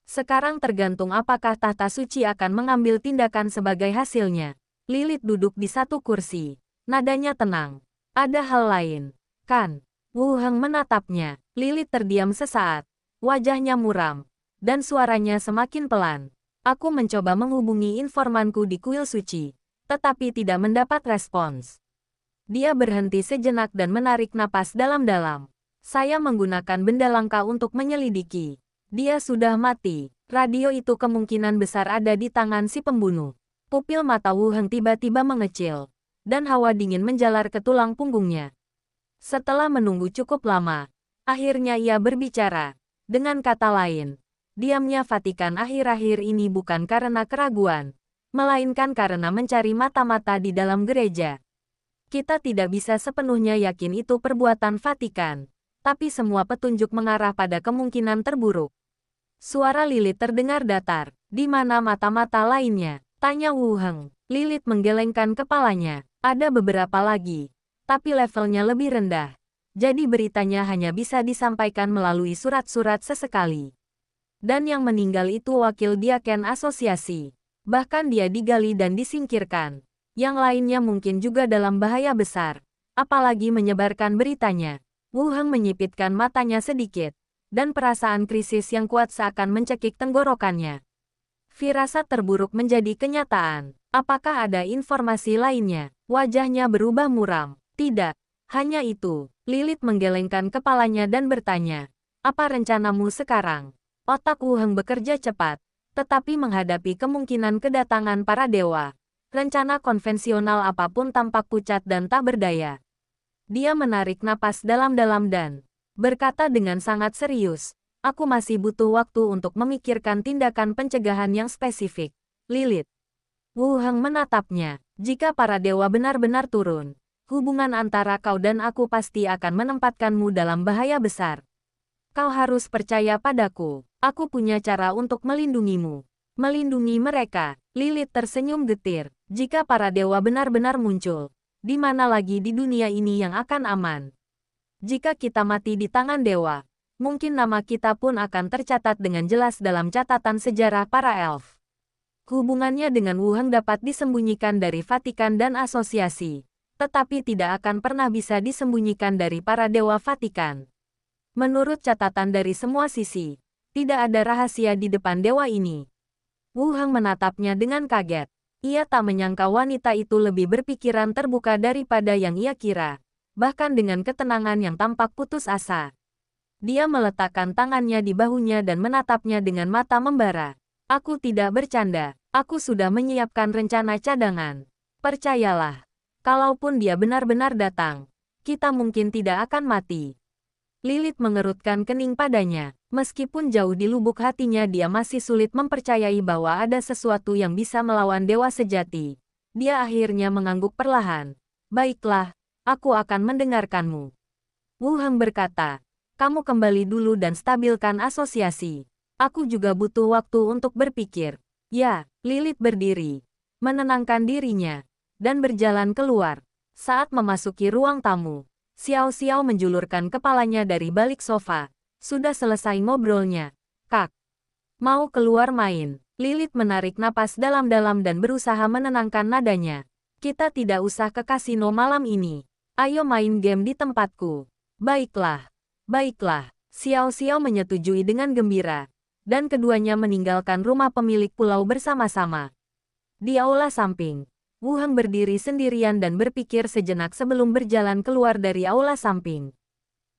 Sekarang tergantung apakah tahta suci akan mengambil tindakan sebagai hasilnya. Lilith duduk di satu kursi. Nadanya tenang. Ada hal lain, kan? Wu Heng menatapnya. Lilith terdiam sesaat. Wajahnya muram. Dan suaranya semakin pelan. Aku mencoba menghubungi informanku di kuil suci, tetapi tidak mendapat respons. Dia berhenti sejenak dan menarik napas dalam-dalam. Saya menggunakan benda langka untuk menyelidiki. Dia sudah mati. Radio itu kemungkinan besar ada di tangan si pembunuh. Pupil mata Wu Heng tiba-tiba mengecil, dan hawa dingin menjalar ke tulang punggungnya. Setelah menunggu cukup lama, akhirnya ia berbicara. Dengan kata lain, diamnya Vatikan akhir-akhir ini bukan karena keraguan, melainkan karena mencari mata-mata di dalam gereja. Kita tidak bisa sepenuhnya yakin itu perbuatan Vatikan, tapi semua petunjuk mengarah pada kemungkinan terburuk. Suara Lilith terdengar datar. Di mana mata-mata lainnya? Tanya Wu Heng. Lilith menggelengkan kepalanya. Ada beberapa lagi, tapi levelnya lebih rendah. Jadi beritanya hanya bisa disampaikan melalui surat-surat sesekali. Dan yang meninggal itu wakil diaken asosiasi. Bahkan dia digali dan disingkirkan. Yang lainnya mungkin juga dalam bahaya besar. Apalagi menyebarkan beritanya. Wu Heng menyipitkan matanya sedikit. Dan perasaan krisis yang kuat seakan mencekik tenggorokannya. Firasat terburuk menjadi kenyataan. Apakah ada informasi lainnya? Wajahnya berubah muram. Tidak. Hanya itu. Lilith menggelengkan kepalanya dan bertanya, apa rencanamu sekarang? Otak Wu Heng bekerja cepat, tetapi menghadapi kemungkinan kedatangan para dewa. Rencana konvensional apapun tampak pucat dan tak berdaya. Dia menarik napas dalam-dalam dan berkata dengan sangat serius, aku masih butuh waktu untuk memikirkan tindakan pencegahan yang spesifik. Lilith. Wu Heng menatapnya. Jika para dewa benar-benar turun, hubungan antara kau dan aku pasti akan menempatkanmu dalam bahaya besar. Kau harus percaya padaku. Aku punya cara untuk melindungimu. Melindungi mereka. Lilith tersenyum getir. Jika para dewa benar-benar muncul, di mana lagi di dunia ini yang akan aman? Jika kita mati di tangan dewa, mungkin nama kita pun akan tercatat dengan jelas dalam catatan sejarah para elf. Hubungannya dengan Wu Heng dapat disembunyikan dari Vatikan dan asosiasi, tetapi tidak akan pernah bisa disembunyikan dari para dewa Vatikan. Menurut catatan dari semua sisi, tidak ada rahasia di depan dewa ini. Wu Heng menatapnya dengan kaget. Ia tak menyangka wanita itu lebih berpikiran terbuka daripada yang ia kira, bahkan dengan ketenangan yang tampak putus asa. Dia meletakkan tangannya di bahunya dan menatapnya dengan mata membara. Aku tidak bercanda, aku sudah menyiapkan rencana cadangan. Percayalah. Kalaupun dia benar-benar datang, kita mungkin tidak akan mati. Lilith mengerutkan kening padanya. Meskipun jauh di lubuk hatinya dia masih sulit mempercayai bahwa ada sesuatu yang bisa melawan dewa sejati. Dia akhirnya mengangguk perlahan. Baiklah, aku akan mendengarkanmu. Wu Heng berkata, kamu kembali dulu dan stabilkan asosiasi. Aku juga butuh waktu untuk berpikir. Ya, Lilith berdiri, menenangkan dirinya, dan berjalan keluar. Saat memasuki ruang tamu, Xiao Xiao menjulurkan kepalanya dari balik sofa. Sudah selesai ngobrolnya, Kak. Mau keluar main? Lilith menarik napas dalam-dalam dan berusaha menenangkan nadanya. Kita tidak usah ke kasino malam ini. Ayo main game di tempatku. Baiklah. Baiklah. Xiao Xiao menyetujui dengan gembira. Dan keduanya meninggalkan rumah pemilik pulau bersama-sama. Di aula samping, Wu Heng berdiri sendirian dan berpikir sejenak sebelum berjalan keluar dari aula samping.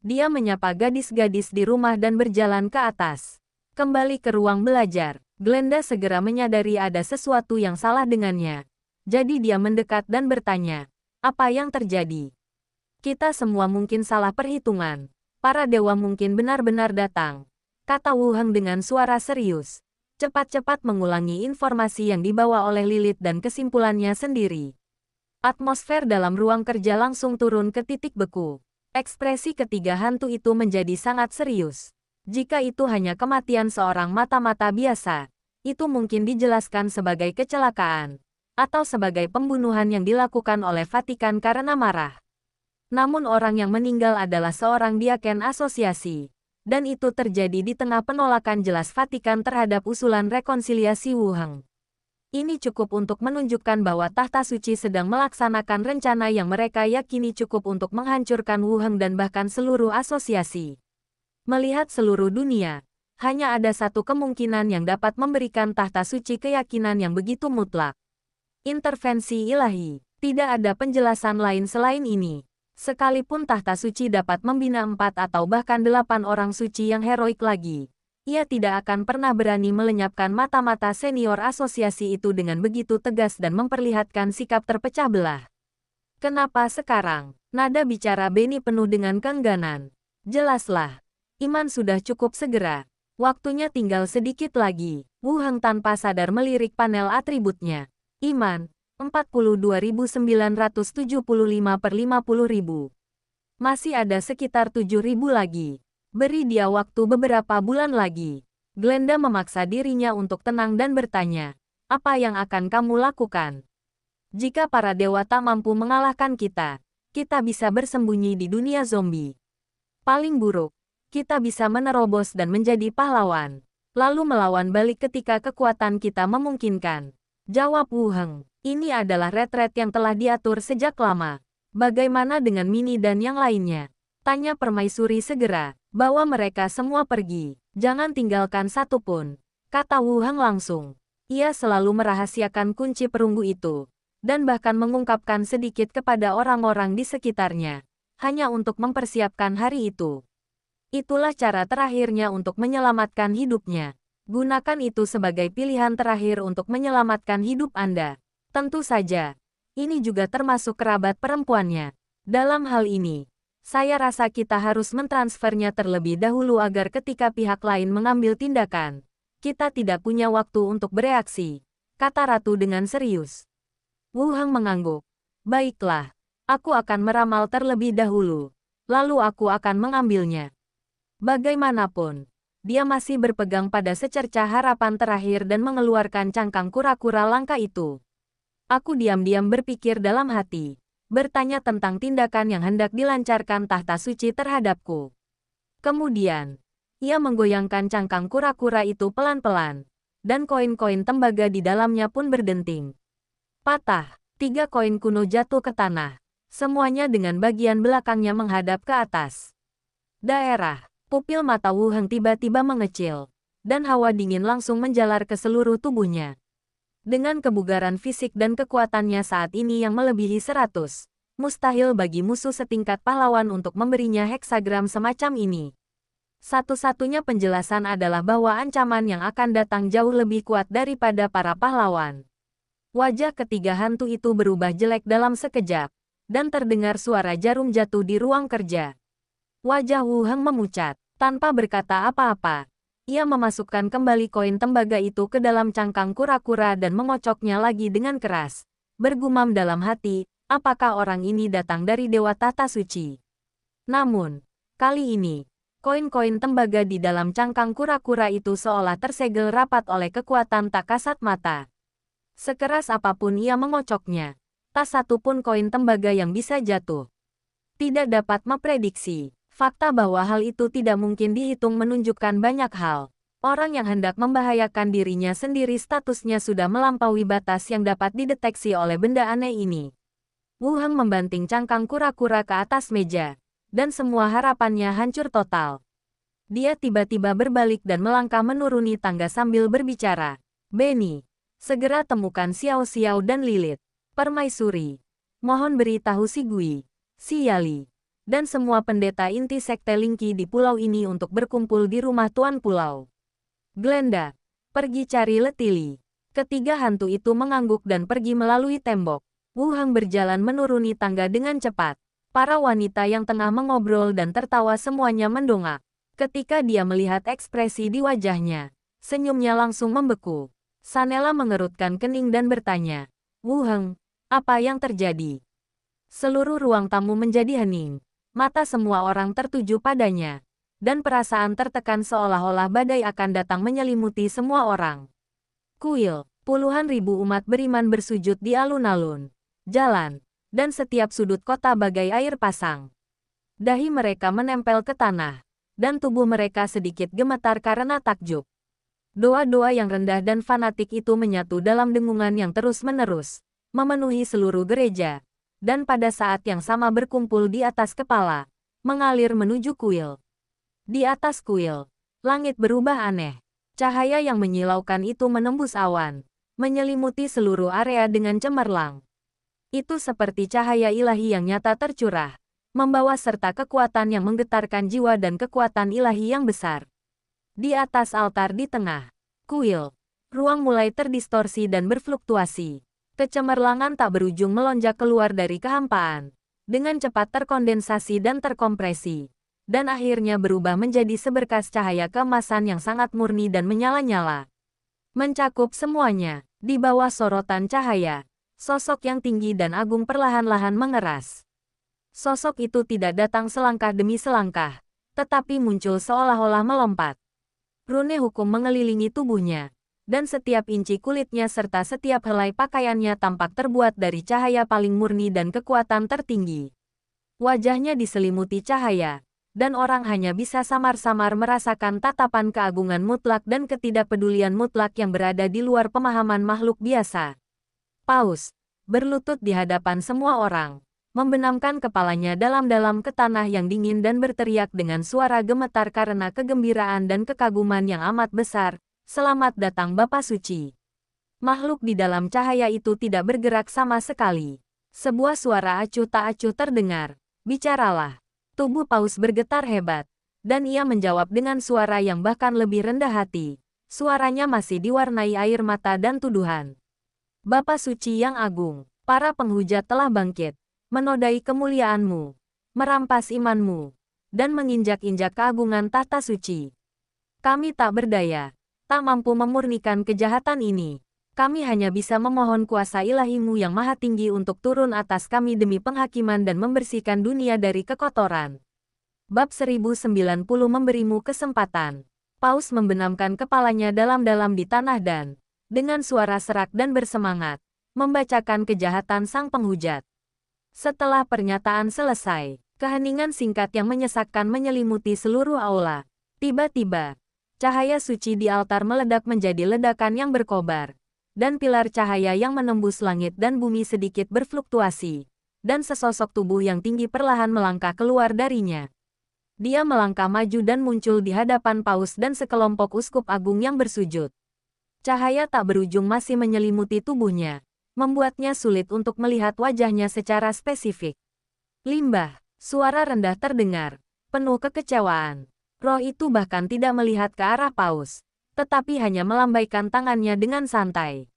Dia menyapa gadis-gadis di rumah dan berjalan ke atas. Kembali ke ruang belajar, Glenda segera menyadari ada sesuatu yang salah dengannya. Jadi dia mendekat dan bertanya, apa yang terjadi? Kita semua mungkin salah perhitungan. Para dewa mungkin benar-benar datang, kata Wu Heng dengan suara serius. Cepat-cepat mengulangi informasi yang dibawa oleh Lilith dan kesimpulannya sendiri. Atmosfer dalam ruang kerja langsung turun ke titik beku. Ekspresi ketiga hantu itu menjadi sangat serius. Jika itu hanya kematian seorang mata-mata biasa, itu mungkin dijelaskan sebagai kecelakaan, atau sebagai pembunuhan yang dilakukan oleh Vatikan karena marah. Namun orang yang meninggal adalah seorang diaken asosiasi, dan itu terjadi di tengah penolakan jelas Vatikan terhadap usulan rekonsiliasi Wu Heng. Ini cukup untuk menunjukkan bahwa tahta suci sedang melaksanakan rencana yang mereka yakini cukup untuk menghancurkan Wu Heng dan bahkan seluruh asosiasi. Melihat seluruh dunia, hanya ada satu kemungkinan yang dapat memberikan tahta suci keyakinan yang begitu mutlak. Intervensi ilahi. Tidak ada penjelasan lain selain ini. Sekalipun tahta suci dapat membina 4 atau bahkan 8 orang suci yang heroik lagi, ia tidak akan pernah berani melenyapkan mata-mata senior asosiasi itu dengan begitu tegas dan memperlihatkan sikap terpecah belah. Kenapa sekarang? Nada bicara Benny penuh dengan keengganan. Jelaslah. Iman sudah cukup segera. Waktunya tinggal sedikit lagi. Wu Heng tanpa sadar melirik panel atributnya. Iman, 42.975 per 50.000. Masih ada sekitar 7.000 lagi. Beri dia waktu beberapa bulan lagi. Glenda memaksa dirinya untuk tenang dan bertanya, apa yang akan kamu lakukan? Jika para dewa tak mampu mengalahkan kita, kita bisa bersembunyi di dunia zombie. Paling buruk, kita bisa menerobos dan menjadi pahlawan, lalu melawan balik ketika kekuatan kita memungkinkan. Jawab Wu Heng, ini adalah retret yang telah diatur sejak lama. Bagaimana dengan Mini dan yang lainnya? Tanya permaisuri segera. Bawa mereka semua pergi. Jangan tinggalkan satu pun, kata Wu Heng langsung. Ia selalu merahasiakan kunci perunggu itu, dan bahkan mengungkapkan sedikit kepada orang-orang di sekitarnya, hanya untuk mempersiapkan hari itu. Itulah cara terakhirnya untuk menyelamatkan hidupnya. Gunakan itu sebagai pilihan terakhir untuk menyelamatkan hidup Anda. Tentu saja, ini juga termasuk kerabat perempuannya. Dalam hal ini, saya rasa kita harus mentransfernya terlebih dahulu agar ketika pihak lain mengambil tindakan, kita tidak punya waktu untuk bereaksi, kata Ratu dengan serius. Wu Heng mengangguk. Baiklah, aku akan meramal terlebih dahulu, lalu aku akan mengambilnya. Bagaimanapun, dia masih berpegang pada secercah harapan terakhir dan mengeluarkan cangkang kura-kura langka itu. Aku diam-diam berpikir dalam hati, bertanya tentang tindakan yang hendak dilancarkan tahta suci terhadapku. Kemudian, ia menggoyangkan cangkang kura-kura itu pelan-pelan, dan koin-koin tembaga di dalamnya pun berdenting. Patah, 3 koin kuno jatuh ke tanah, semuanya dengan bagian belakangnya menghadap ke atas. Daerah. Pupil mata Wu Heng tiba-tiba mengecil, dan hawa dingin langsung menjalar ke seluruh tubuhnya. Dengan kebugaran fisik dan kekuatannya saat ini yang melebihi 100, mustahil bagi musuh setingkat pahlawan untuk memberinya heksagram semacam ini. Satu-satunya penjelasan adalah bahwa ancaman yang akan datang jauh lebih kuat daripada para pahlawan. Wajah ketiga hantu itu berubah jelek dalam sekejap, dan terdengar suara jarum jatuh di ruang kerja. Wajah Wu Heng memucat. Tanpa berkata apa-apa, ia memasukkan kembali koin tembaga itu ke dalam cangkang kura-kura dan mengocoknya lagi dengan keras. Bergumam dalam hati, apakah orang ini datang dari Dewa Tahta Suci? Namun, kali ini, koin-koin tembaga di dalam cangkang kura-kura itu seolah tersegel rapat oleh kekuatan tak kasat mata. Sekeras apapun ia mengocoknya, tak satu pun koin tembaga yang bisa jatuh. Tidak dapat memprediksi. Fakta bahwa hal itu tidak mungkin dihitung menunjukkan banyak hal. Orang yang hendak membahayakan dirinya sendiri statusnya sudah melampaui batas yang dapat dideteksi oleh benda aneh ini. Wu Heng membanting cangkang kura-kura ke atas meja, dan semua harapannya hancur total. Dia tiba-tiba berbalik dan melangkah menuruni tangga sambil berbicara. Benny, segera temukan Xiao Xiao dan Lilith, Permaisuri. Mohon beritahu si Gui, si Yali, dan semua pendeta inti sekte Lingqi di pulau ini untuk berkumpul di rumah Tuan Pulau. Glenda, pergi cari Letili. Ketiga hantu itu mengangguk dan pergi melalui tembok. Wu Heng berjalan menuruni tangga dengan cepat. Para wanita yang tengah mengobrol dan tertawa semuanya mendongak. Ketika dia melihat ekspresi di wajahnya, senyumnya langsung membeku. Sanela mengerutkan kening dan bertanya, Wu Heng, apa yang terjadi? Seluruh ruang tamu menjadi hening. Mata semua orang tertuju padanya. Dan perasaan tertekan seolah-olah badai akan datang menyelimuti semua orang. Kuil, puluhan ribu umat beriman bersujud di alun-alun, jalan, dan setiap sudut kota bagai air pasang. Dahi mereka menempel ke tanah, dan tubuh mereka sedikit gemetar karena takjub. Doa-doa yang rendah dan fanatik itu menyatu dalam dengungan yang terus-menerus, memenuhi seluruh gereja, dan pada saat yang sama berkumpul di atas kepala, mengalir menuju kuil. Di atas kuil, langit berubah aneh. Cahaya yang menyilaukan itu menembus awan, menyelimuti seluruh area dengan cemerlang. Itu seperti cahaya ilahi yang nyata tercurah, membawa serta kekuatan yang menggetarkan jiwa dan kekuatan ilahi yang besar. Di atas altar di tengah kuil, ruang mulai terdistorsi dan berfluktuasi. Kecemerlangan tak berujung melonjak keluar dari kehampaan, dengan cepat terkondensasi dan terkompresi, dan akhirnya berubah menjadi seberkas cahaya keemasan yang sangat murni dan menyala-nyala. Mencakup semuanya, di bawah sorotan cahaya, sosok yang tinggi dan agung perlahan-lahan mengeras. Sosok itu tidak datang selangkah demi selangkah, tetapi muncul seolah-olah melompat. Rune hukum mengelilingi tubuhnya, dan setiap inci kulitnya serta setiap helai pakaiannya tampak terbuat dari cahaya paling murni dan kekuatan tertinggi. Wajahnya diselimuti cahaya, dan orang hanya bisa samar-samar merasakan tatapan keagungan mutlak dan ketidakpedulian mutlak yang berada di luar pemahaman makhluk biasa. Paus, berlutut di hadapan semua orang, membenamkan kepalanya dalam-dalam ke tanah yang dingin dan berteriak dengan suara gemetar karena kegembiraan dan kekaguman yang amat besar, "Selamat datang Bapa Suci." Makhluk di dalam cahaya itu tidak bergerak sama sekali. Sebuah suara acuh tak acuh terdengar, "Bicaralah." Tubuh Paus bergetar hebat, dan ia menjawab dengan suara yang bahkan lebih rendah hati. Suaranya masih diwarnai air mata dan tuduhan. Bapa Suci yang agung, para penghujat telah bangkit, menodai kemuliaanmu, merampas imanmu, dan menginjak-injak keagungan tahta suci. Kami tak berdaya, tak mampu memurnikan kejahatan ini. Kami hanya bisa memohon kuasa ilahimu yang maha tinggi untuk turun atas kami demi penghakiman dan membersihkan dunia dari kekotoran. Bab 1090 memberimu kesempatan. Paus membenamkan kepalanya dalam-dalam di tanah dan, dengan suara serak dan bersemangat, membacakan kejahatan sang penghujat. Setelah pernyataan selesai, keheningan singkat yang menyesakkan menyelimuti seluruh aula. Tiba-tiba, cahaya suci di altar meledak menjadi ledakan yang berkobar. Dan pilar cahaya yang menembus langit dan bumi sedikit berfluktuasi, dan sesosok tubuh yang tinggi perlahan melangkah keluar darinya. Dia melangkah maju dan muncul di hadapan Paus dan sekelompok uskup agung yang bersujud. Cahaya tak berujung masih menyelimuti tubuhnya, membuatnya sulit untuk melihat wajahnya secara spesifik. Limbah, suara rendah terdengar, penuh kekecewaan. Roh itu bahkan tidak melihat ke arah Paus, tetapi hanya melambaikan tangannya dengan santai.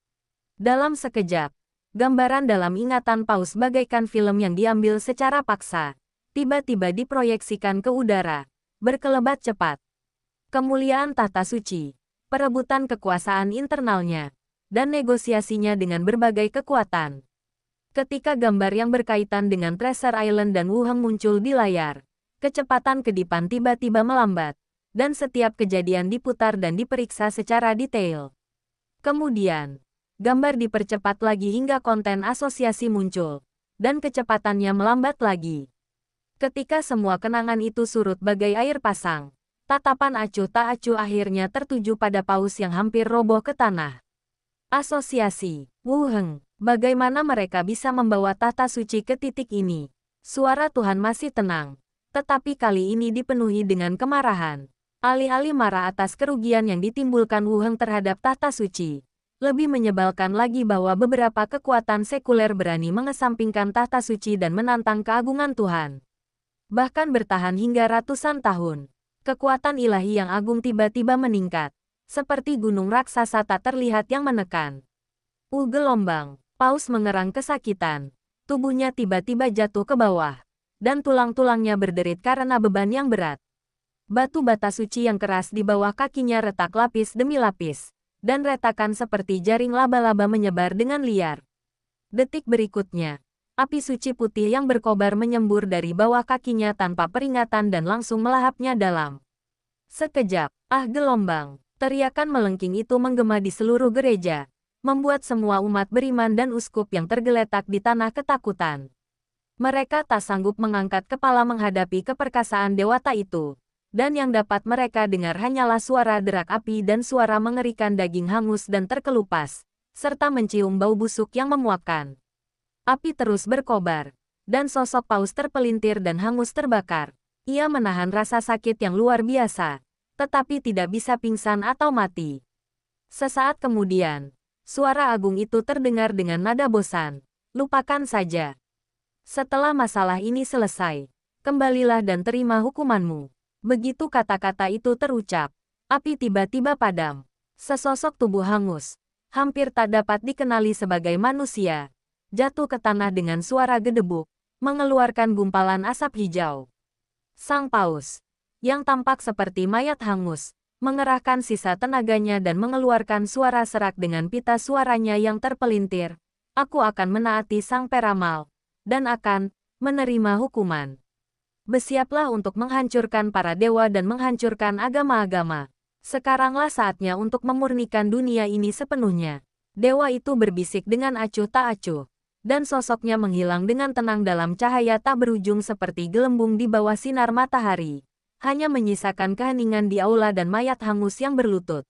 Dalam sekejap, gambaran dalam ingatan Paus bagaikan film yang diambil secara paksa, tiba-tiba diproyeksikan ke udara, berkelebat cepat. Kemuliaan tahta suci, perebutan kekuasaan internalnya, dan negosiasinya dengan berbagai kekuatan. Ketika gambar yang berkaitan dengan Treasure Island dan Wu Heng muncul di layar, kecepatan kedipan tiba-tiba melambat, dan setiap kejadian diputar dan diperiksa secara detail. Kemudian, gambar dipercepat lagi hingga konten asosiasi muncul, dan kecepatannya melambat lagi. Ketika semua kenangan itu surut bagai air pasang, Tatapan acuh tak acuh akhirnya tertuju pada paus yang hampir roboh ke tanah. Asosiasi, Wu Heng, bagaimana mereka bisa membawa tahta suci ke titik ini? Suara Tuhan masih tenang, tetapi kali ini dipenuhi dengan kemarahan. Alih-alih marah atas kerugian yang ditimbulkan Wu Heng terhadap tahta suci, lebih menyebalkan lagi bahwa beberapa kekuatan sekuler berani mengesampingkan tahta suci dan menantang keagungan Tuhan. Bahkan bertahan hingga ratusan tahun. Kekuatan ilahi yang agung tiba-tiba meningkat, seperti gunung raksasa tak terlihat yang menekan. Gelombang, paus mengerang kesakitan. Tubuhnya tiba-tiba jatuh ke bawah, dan tulang-tulangnya berderit karena beban yang berat. Batu bata suci yang keras di bawah kakinya retak lapis demi lapis, dan retakan seperti jaring laba-laba menyebar dengan liar. Detik berikutnya, api suci putih yang berkobar menyembur dari bawah kakinya tanpa peringatan dan langsung melahapnya dalam. Sekejap, gelombang, teriakan melengking itu menggema di seluruh gereja, membuat semua umat beriman dan uskup yang tergeletak di tanah ketakutan. Mereka tak sanggup mengangkat kepala menghadapi keperkasaan dewata itu, dan yang dapat mereka dengar hanyalah suara derak api dan suara mengerikan daging hangus dan terkelupas, serta mencium bau busuk yang memuakkan. Api terus berkobar, dan sosok paus terpelintir dan hangus terbakar. Ia menahan rasa sakit yang luar biasa, tetapi tidak bisa pingsan atau mati. Sesaat kemudian, suara agung itu terdengar dengan nada bosan. Lupakan saja. Setelah masalah ini selesai, kembalilah dan terima hukumanmu. Begitu kata-kata itu terucap, api tiba-tiba padam. Sesosok tubuh hangus, hampir tak dapat dikenali sebagai manusia, jatuh ke tanah dengan suara gedebuk, mengeluarkan gumpalan asap hijau. Sang paus, yang tampak seperti mayat hangus, mengerahkan sisa tenaganya dan mengeluarkan suara serak dengan pita suaranya yang terpelintir. Aku akan menaati sang peramal, dan akan menerima hukuman. Bersiaplah untuk menghancurkan para dewa dan menghancurkan agama-agama. Sekaranglah saatnya untuk memurnikan dunia ini sepenuhnya. Dewa itu berbisik dengan acuh tak acuh, dan sosoknya menghilang dengan tenang dalam cahaya tak berujung seperti gelembung di bawah sinar matahari. Hanya menyisakan keheningan di aula dan mayat hangus yang berlutut.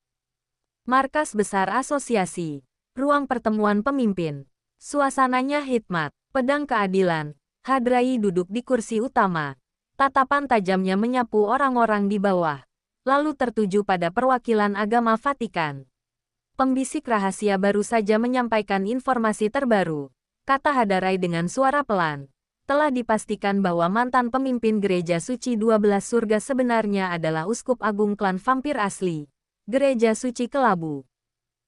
Markas Besar Asosiasi. Ruang pertemuan pemimpin. Suasananya hikmat, pedang keadilan. Hadrai duduk di kursi utama. Tatapan tajamnya menyapu orang-orang di bawah, lalu tertuju pada perwakilan agama Vatikan. Pembisik rahasia baru saja menyampaikan informasi terbaru. Kata Hadarai dengan suara pelan. Telah dipastikan bahwa mantan pemimpin Gereja Suci 12 Surga sebenarnya adalah Uskup Agung klan vampir asli, Gereja Suci Kelabu.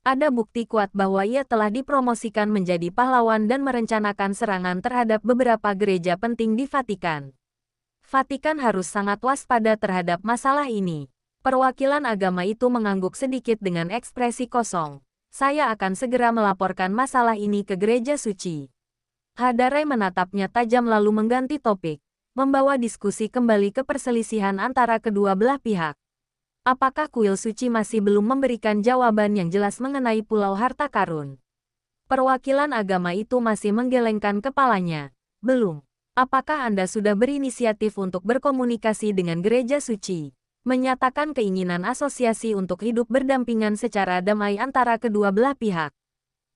Ada bukti kuat bahwa ia telah dipromosikan menjadi pahlawan dan merencanakan serangan terhadap beberapa gereja penting di Vatikan. Vatikan harus sangat waspada terhadap masalah ini. Perwakilan agama itu mengangguk sedikit dengan ekspresi kosong. Saya akan segera melaporkan masalah ini ke Gereja Suci. Hadarai menatapnya tajam lalu mengganti topik, membawa diskusi kembali ke perselisihan antara kedua belah pihak. Apakah kuil suci masih belum memberikan jawaban yang jelas mengenai Pulau Harta Karun? Perwakilan agama itu masih menggelengkan kepalanya. Belum. Apakah Anda sudah berinisiatif untuk berkomunikasi dengan Gereja Suci? Menyatakan keinginan asosiasi untuk hidup berdampingan secara damai antara kedua belah pihak.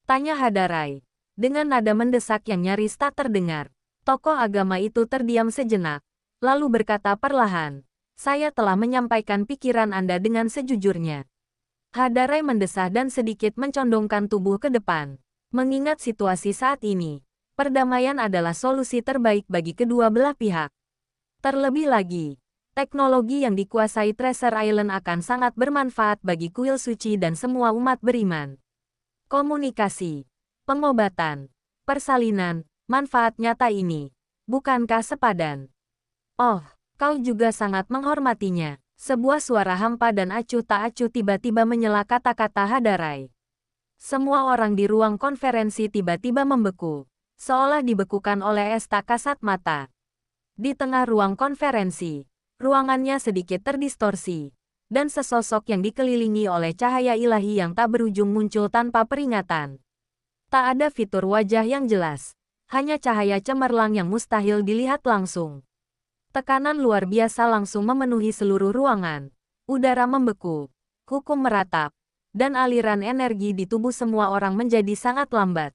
Tanya Hadarai, dengan nada mendesak yang nyaris tak terdengar. Tokoh agama itu terdiam sejenak, lalu berkata perlahan, saya telah menyampaikan pikiran Anda dengan sejujurnya. Hadarai mendesah dan sedikit mencondongkan tubuh ke depan. Mengingat situasi saat ini, perdamaian adalah solusi terbaik bagi kedua belah pihak. Terlebih lagi, teknologi yang dikuasai Treasure Island akan sangat bermanfaat bagi kuil suci dan semua umat beriman. Komunikasi, pengobatan, persalinan, manfaat nyata ini, bukankah sepadan? Oh, kau juga sangat menghormatinya. Sebuah suara hampa dan acuh tak acuh tiba-tiba menyela kata-kata Hadarai. Semua orang di ruang konferensi tiba-tiba membeku, seolah dibekukan oleh es tak kasat mata. Di tengah ruang konferensi, ruangannya sedikit terdistorsi, dan sesosok yang dikelilingi oleh cahaya ilahi yang tak berujung muncul tanpa peringatan. Tak ada fitur wajah yang jelas, hanya cahaya cemerlang yang mustahil dilihat langsung. Tekanan luar biasa langsung memenuhi seluruh ruangan, Udara membeku, hukum meratap, dan aliran energi di tubuh semua orang menjadi sangat lambat.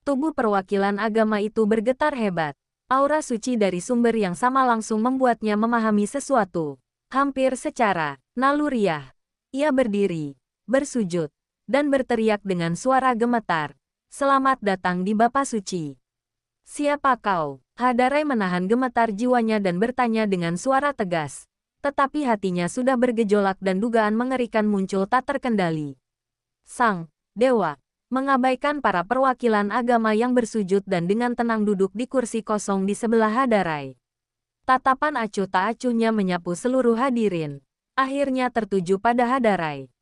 Tubuh perwakilan agama itu bergetar hebat. Aura suci dari sumber yang sama langsung membuatnya memahami sesuatu. Hampir secara naluriah, ia berdiri, bersujud, dan berteriak dengan suara gemetar. Selamat datang di Bapa Suci. Siapa kau? Hadarai menahan gemetar jiwanya dan bertanya dengan suara tegas. Tetapi hatinya sudah bergejolak dan dugaan mengerikan muncul tak terkendali. Sang Dewa mengabaikan para perwakilan agama yang bersujud dan dengan tenang duduk di kursi kosong di sebelah Hadarai. Tatapan acuh tak acuhnya menyapu seluruh hadirin. Akhirnya tertuju pada Hadarai.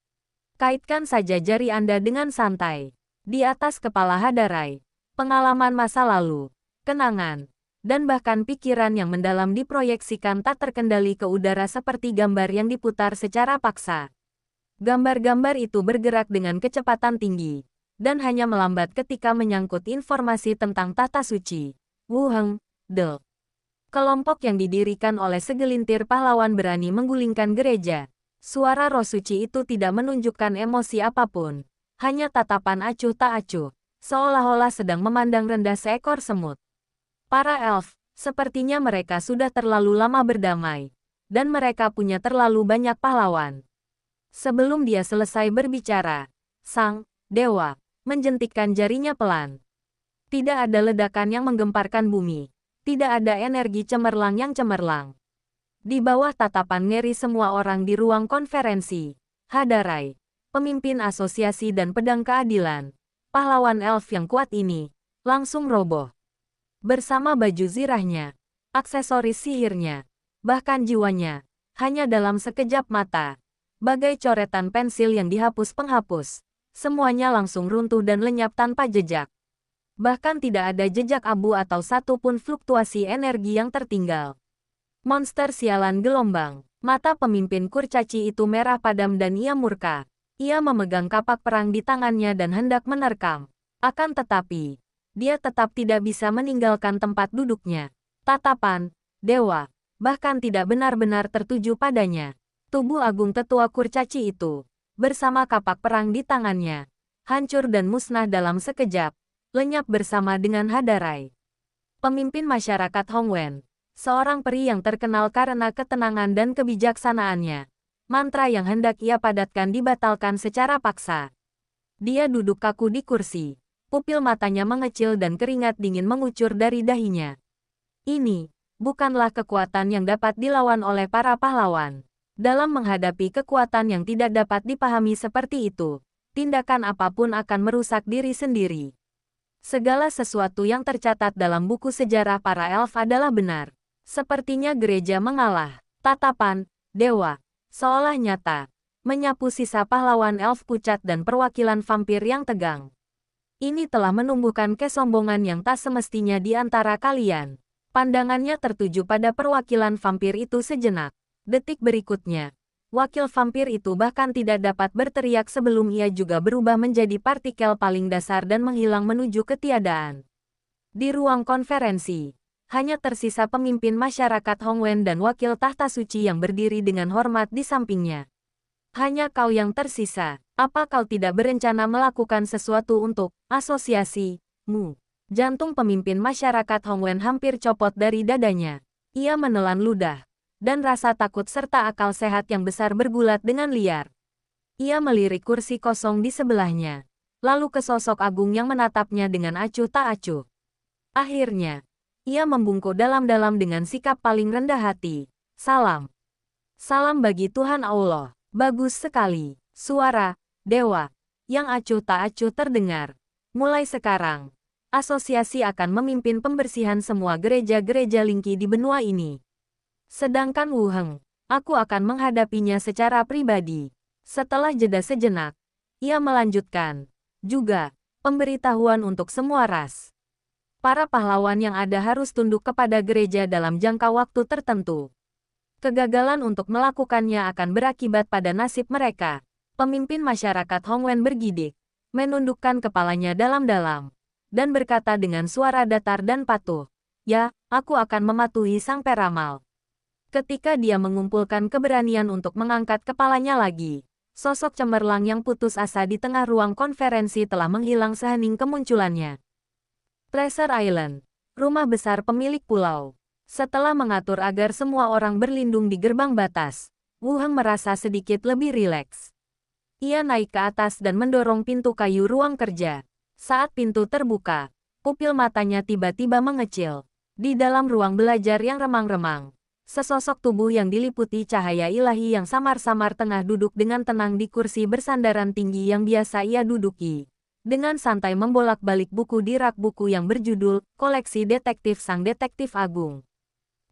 Kaitkan saja jari Anda dengan santai. Di atas kepala Hadarai, pengalaman masa lalu, kenangan, dan bahkan pikiran yang mendalam diproyeksikan tak terkendali ke udara seperti gambar yang diputar secara paksa. Gambar-gambar itu bergerak dengan kecepatan tinggi, dan hanya melambat ketika menyangkut informasi tentang tata suci. Wuheng, De. Kelompok yang didirikan oleh segelintir pahlawan berani menggulingkan gereja. Suara roh suci itu tidak menunjukkan emosi apapun. Hanya tatapan acuh tak acuh, seolah-olah sedang memandang rendah seekor semut. Para elf, sepertinya mereka sudah terlalu lama berdamai, dan mereka punya terlalu banyak pahlawan. Sebelum dia selesai berbicara, Sang Dewa menjentikkan jarinya pelan. Tidak ada ledakan yang menggemparkan bumi, tidak ada energi cemerlang yang cemerlang. Di bawah tatapan ngeri semua orang di ruang konferensi, Hadarai, pemimpin asosiasi dan pedang keadilan, pahlawan elf yang kuat ini, langsung roboh. Bersama baju zirahnya, aksesoris sihirnya, bahkan jiwanya, hanya dalam sekejap mata, bagai coretan pensil yang dihapus penghapus, semuanya langsung runtuh dan lenyap tanpa jejak. Bahkan tidak ada jejak abu atau satupun fluktuasi energi yang tertinggal. Monster sialan gelombang, mata pemimpin kurcaci itu merah padam dan ia murka. Ia memegang kapak perang di tangannya dan hendak menerkam. Akan tetapi, dia tetap tidak bisa meninggalkan tempat duduknya. Tatapan Dewa bahkan tidak benar-benar tertuju padanya. Tubuh agung tetua kurcaci itu, bersama kapak perang di tangannya, hancur dan musnah dalam sekejap, lenyap bersama dengan Hadarai. Pemimpin masyarakat Hongwen, seorang peri yang terkenal karena ketenangan dan kebijaksanaannya. Mantra yang hendak ia padatkan dibatalkan secara paksa. Dia duduk kaku di kursi. Pupil matanya mengecil dan keringat dingin mengucur dari dahinya. Ini bukanlah kekuatan yang dapat dilawan oleh para pahlawan. Dalam menghadapi kekuatan yang tidak dapat dipahami seperti itu, tindakan apapun akan merusak diri sendiri. Segala sesuatu yang tercatat dalam buku sejarah para elf adalah benar. Sepertinya gereja mengalah. Tatapan Dewa seolah nyata, menyapu sisa pahlawan elf pucat dan perwakilan vampir yang tegang. Ini telah menumbuhkan kesombongan yang tak semestinya di antara kalian. Pandangannya tertuju pada perwakilan vampir itu sejenak. Detik berikutnya, wakil vampir itu bahkan tidak dapat berteriak sebelum ia juga berubah menjadi partikel paling dasar dan menghilang menuju ketiadaan. Di ruang konferensi, hanya tersisa pemimpin masyarakat Hongwen dan wakil tahta suci yang berdiri dengan hormat di sampingnya. Hanya kau yang tersisa. Apa kau tidak berencana melakukan sesuatu untuk asosiasi-mu? Jantung pemimpin masyarakat Hongwen hampir copot dari dadanya. Ia menelan ludah, dan rasa takut serta akal sehat yang besar bergulat dengan liar. Ia melirik kursi kosong di sebelahnya, lalu ke sosok agung yang menatapnya dengan acuh tak acuh. Akhirnya, ia membungkuk dalam-dalam dengan sikap paling rendah hati. Salam. Salam bagi Tuhan Allah. Bagus sekali. Suara Dewa yang acuh tak acuh terdengar. Mulai sekarang, asosiasi akan memimpin pembersihan semua gereja-gereja Lingki di benua ini. Sedangkan Wuheng, aku akan menghadapinya secara pribadi. Setelah jeda sejenak, ia melanjutkan. Juga, pemberitahuan untuk semua ras. Para pahlawan yang ada harus tunduk kepada gereja dalam jangka waktu tertentu. Kegagalan untuk melakukannya akan berakibat pada nasib mereka. Pemimpin masyarakat Hongwen bergidik, menundukkan kepalanya dalam-dalam, dan berkata dengan suara datar dan patuh, "Ya, aku akan mematuhi sang peramal." Ketika dia mengumpulkan keberanian untuk mengangkat kepalanya lagi, sosok cemerlang yang putus asa di tengah ruang konferensi telah menghilang sehening kemunculannya. Treasure Island, rumah besar pemilik pulau. Setelah mengatur agar semua orang berlindung di gerbang batas, Wu Heng merasa sedikit lebih rileks. Ia naik ke atas dan mendorong pintu kayu ruang kerja. Saat pintu terbuka, pupil matanya tiba-tiba mengecil. Di dalam ruang belajar yang remang-remang, sesosok tubuh yang diliputi cahaya ilahi yang samar-samar tengah duduk dengan tenang di kursi bersandaran tinggi yang biasa ia duduki. Dengan santai membolak-balik buku di rak buku yang berjudul Koleksi Detektif Sang Detektif Agung.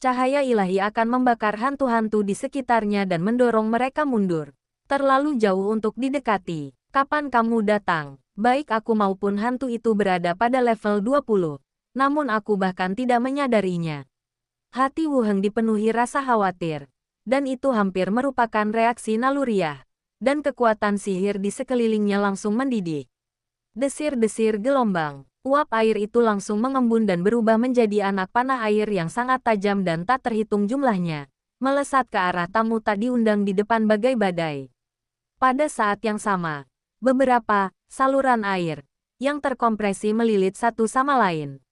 Cahaya ilahi akan membakar hantu-hantu di sekitarnya dan mendorong mereka mundur. Terlalu jauh untuk didekati. Kapan kamu datang? Baik aku maupun hantu itu berada pada level 20. Namun aku bahkan tidak menyadarinya. Hati Wu Heng dipenuhi rasa khawatir. Dan itu hampir merupakan reaksi naluriah. Dan kekuatan sihir di sekelilingnya langsung mendidih. Desir-desir gelombang. Uap air itu langsung mengembun dan berubah menjadi anak panah air yang sangat tajam dan tak terhitung jumlahnya. Melesat ke arah tamu tak diundang di depan bagai badai. Pada saat yang sama, beberapa saluran air yang terkompresi melilit satu sama lain.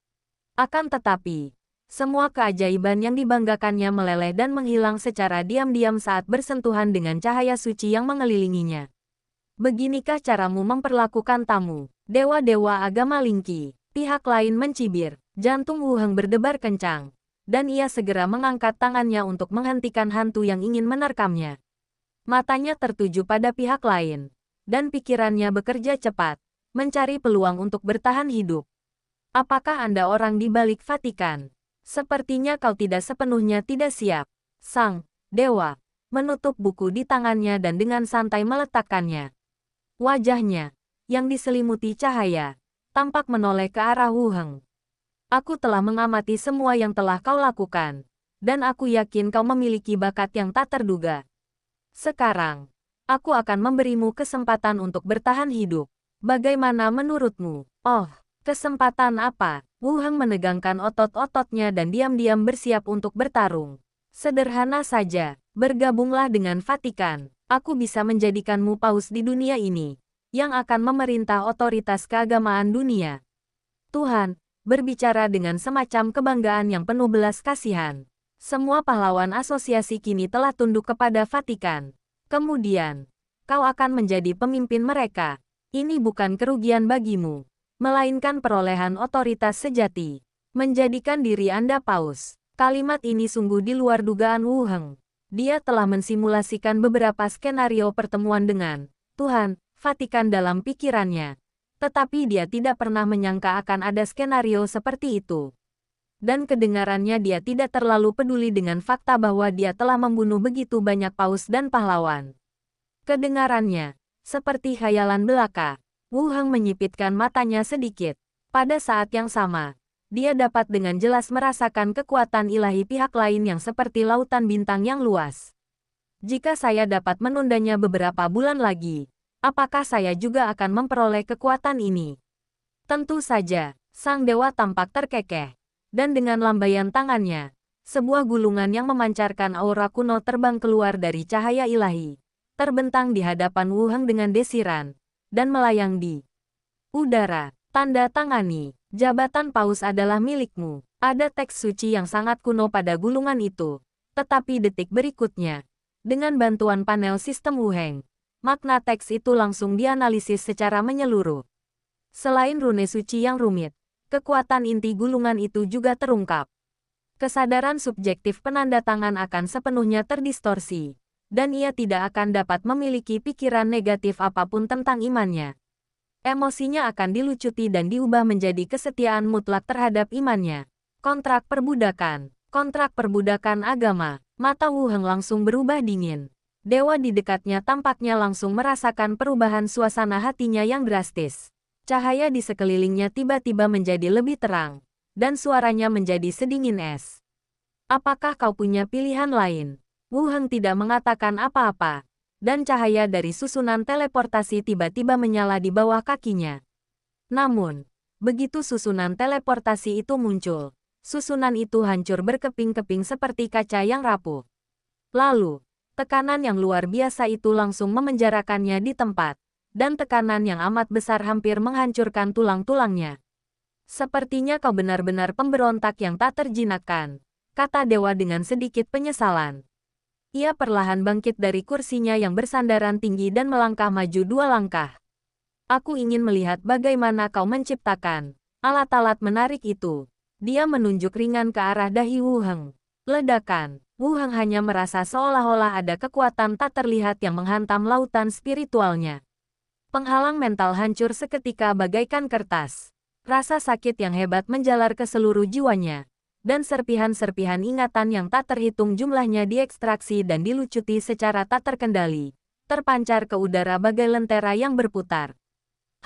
Akan tetapi, semua keajaiban yang dibanggakannya meleleh dan menghilang secara diam-diam saat bersentuhan dengan cahaya suci yang mengelilinginya. Beginikah caramu memperlakukan tamu? Dewa-dewa agama Lingqi. Pihak lain mencibir. Jantung Wu Heng berdebar kencang. Dan ia segera mengangkat tangannya untuk menghentikan hantu yang ingin menerkamnya. Matanya tertuju pada pihak lain. Dan pikirannya bekerja cepat. Mencari peluang untuk bertahan hidup. Apakah Anda orang di balik Vatikan? Sepertinya kau tidak sepenuhnya tidak siap. Sang Dewa menutup buku di tangannya dan dengan santai meletakkannya. Wajahnya, yang diselimuti cahaya, tampak menoleh ke arah Wu Heng. Aku telah mengamati semua yang telah kau lakukan, dan aku yakin kau memiliki bakat yang tak terduga. Sekarang, aku akan memberimu kesempatan untuk bertahan hidup. Bagaimana menurutmu? Oh, kesempatan apa? Wu Heng menegangkan otot-ototnya dan diam-diam bersiap untuk bertarung. Sederhana saja, bergabunglah dengan Vatikan. Aku bisa menjadikanmu paus di dunia ini, yang akan memerintah otoritas keagamaan dunia. Tuhan, berbicara dengan semacam kebanggaan yang penuh belas kasihan. Semua pahlawan asosiasi kini telah tunduk kepada Vatikan. Kemudian, kau akan menjadi pemimpin mereka. Ini bukan kerugian bagimu, melainkan perolehan otoritas sejati. Menjadikan diri Anda paus. Kalimat ini sungguh di luar dugaan Wu Heng. Dia telah mensimulasikan beberapa skenario pertemuan dengan Tuhan, Vatikan dalam pikirannya. Tetapi dia tidak pernah menyangka akan ada skenario seperti itu. Dan kedengarannya dia tidak terlalu peduli dengan fakta bahwa dia telah membunuh begitu banyak paus dan pahlawan. Kedengarannya, seperti khayalan belaka. Wu Heng menyipitkan matanya sedikit. Pada saat yang sama, dia dapat dengan jelas merasakan kekuatan ilahi pihak lain yang seperti lautan bintang yang luas. Jika saya dapat menundanya beberapa bulan lagi, apakah saya juga akan memperoleh kekuatan ini? Tentu saja, sang dewa tampak terkekeh. Dan dengan lambaian tangannya, sebuah gulungan yang memancarkan aura kuno terbang keluar dari cahaya ilahi. Terbentang di hadapan Wu Heng dengan desiran, dan melayang di udara. Tanda tangani. Jabatan paus adalah milikmu. Ada teks suci yang sangat kuno pada gulungan itu. Tetapi detik berikutnya, dengan bantuan panel sistem Wu Heng, makna teks itu langsung dianalisis secara menyeluruh. Selain rune suci yang rumit, kekuatan inti gulungan itu juga terungkap. Kesadaran subjektif penanda tangan akan sepenuhnya terdistorsi, dan ia tidak akan dapat memiliki pikiran negatif apapun tentang imannya. Emosinya akan dilucuti dan diubah menjadi kesetiaan mutlak terhadap imannya. Kontrak perbudakan agama. Mata Wu Heng langsung berubah dingin. Dewa di dekatnya tampaknya langsung merasakan perubahan suasana hatinya yang drastis. Cahaya di sekelilingnya tiba-tiba menjadi lebih terang, dan suaranya menjadi sedingin es. Apakah kau punya pilihan lain? Wu Heng tidak mengatakan apa-apa. Dan cahaya dari susunan teleportasi tiba-tiba menyala di bawah kakinya. Namun, begitu susunan teleportasi itu muncul, susunan itu hancur berkeping-keping seperti kaca yang rapuh. Lalu, tekanan yang luar biasa itu langsung memenjarakannya di tempat, dan tekanan yang amat besar hampir menghancurkan tulang-tulangnya. Sepertinya kau benar-benar pemberontak yang tak terjinakkan, kata dewa dengan sedikit penyesalan. Ia perlahan bangkit dari kursinya yang bersandaran tinggi dan melangkah maju 2 langkah. Aku ingin melihat bagaimana kau menciptakan alat-alat menarik itu. Dia menunjuk ringan ke arah dahi Wu Heng. Ledakan. Wu Heng hanya merasa seolah-olah ada kekuatan tak terlihat yang menghantam lautan spiritualnya. Penghalang mental hancur seketika bagaikan kertas. Rasa sakit yang hebat menjalar ke seluruh jiwanya. Dan serpihan-serpihan ingatan yang tak terhitung jumlahnya diekstraksi dan dilucuti secara tak terkendali. Terpancar ke udara bagai lentera yang berputar.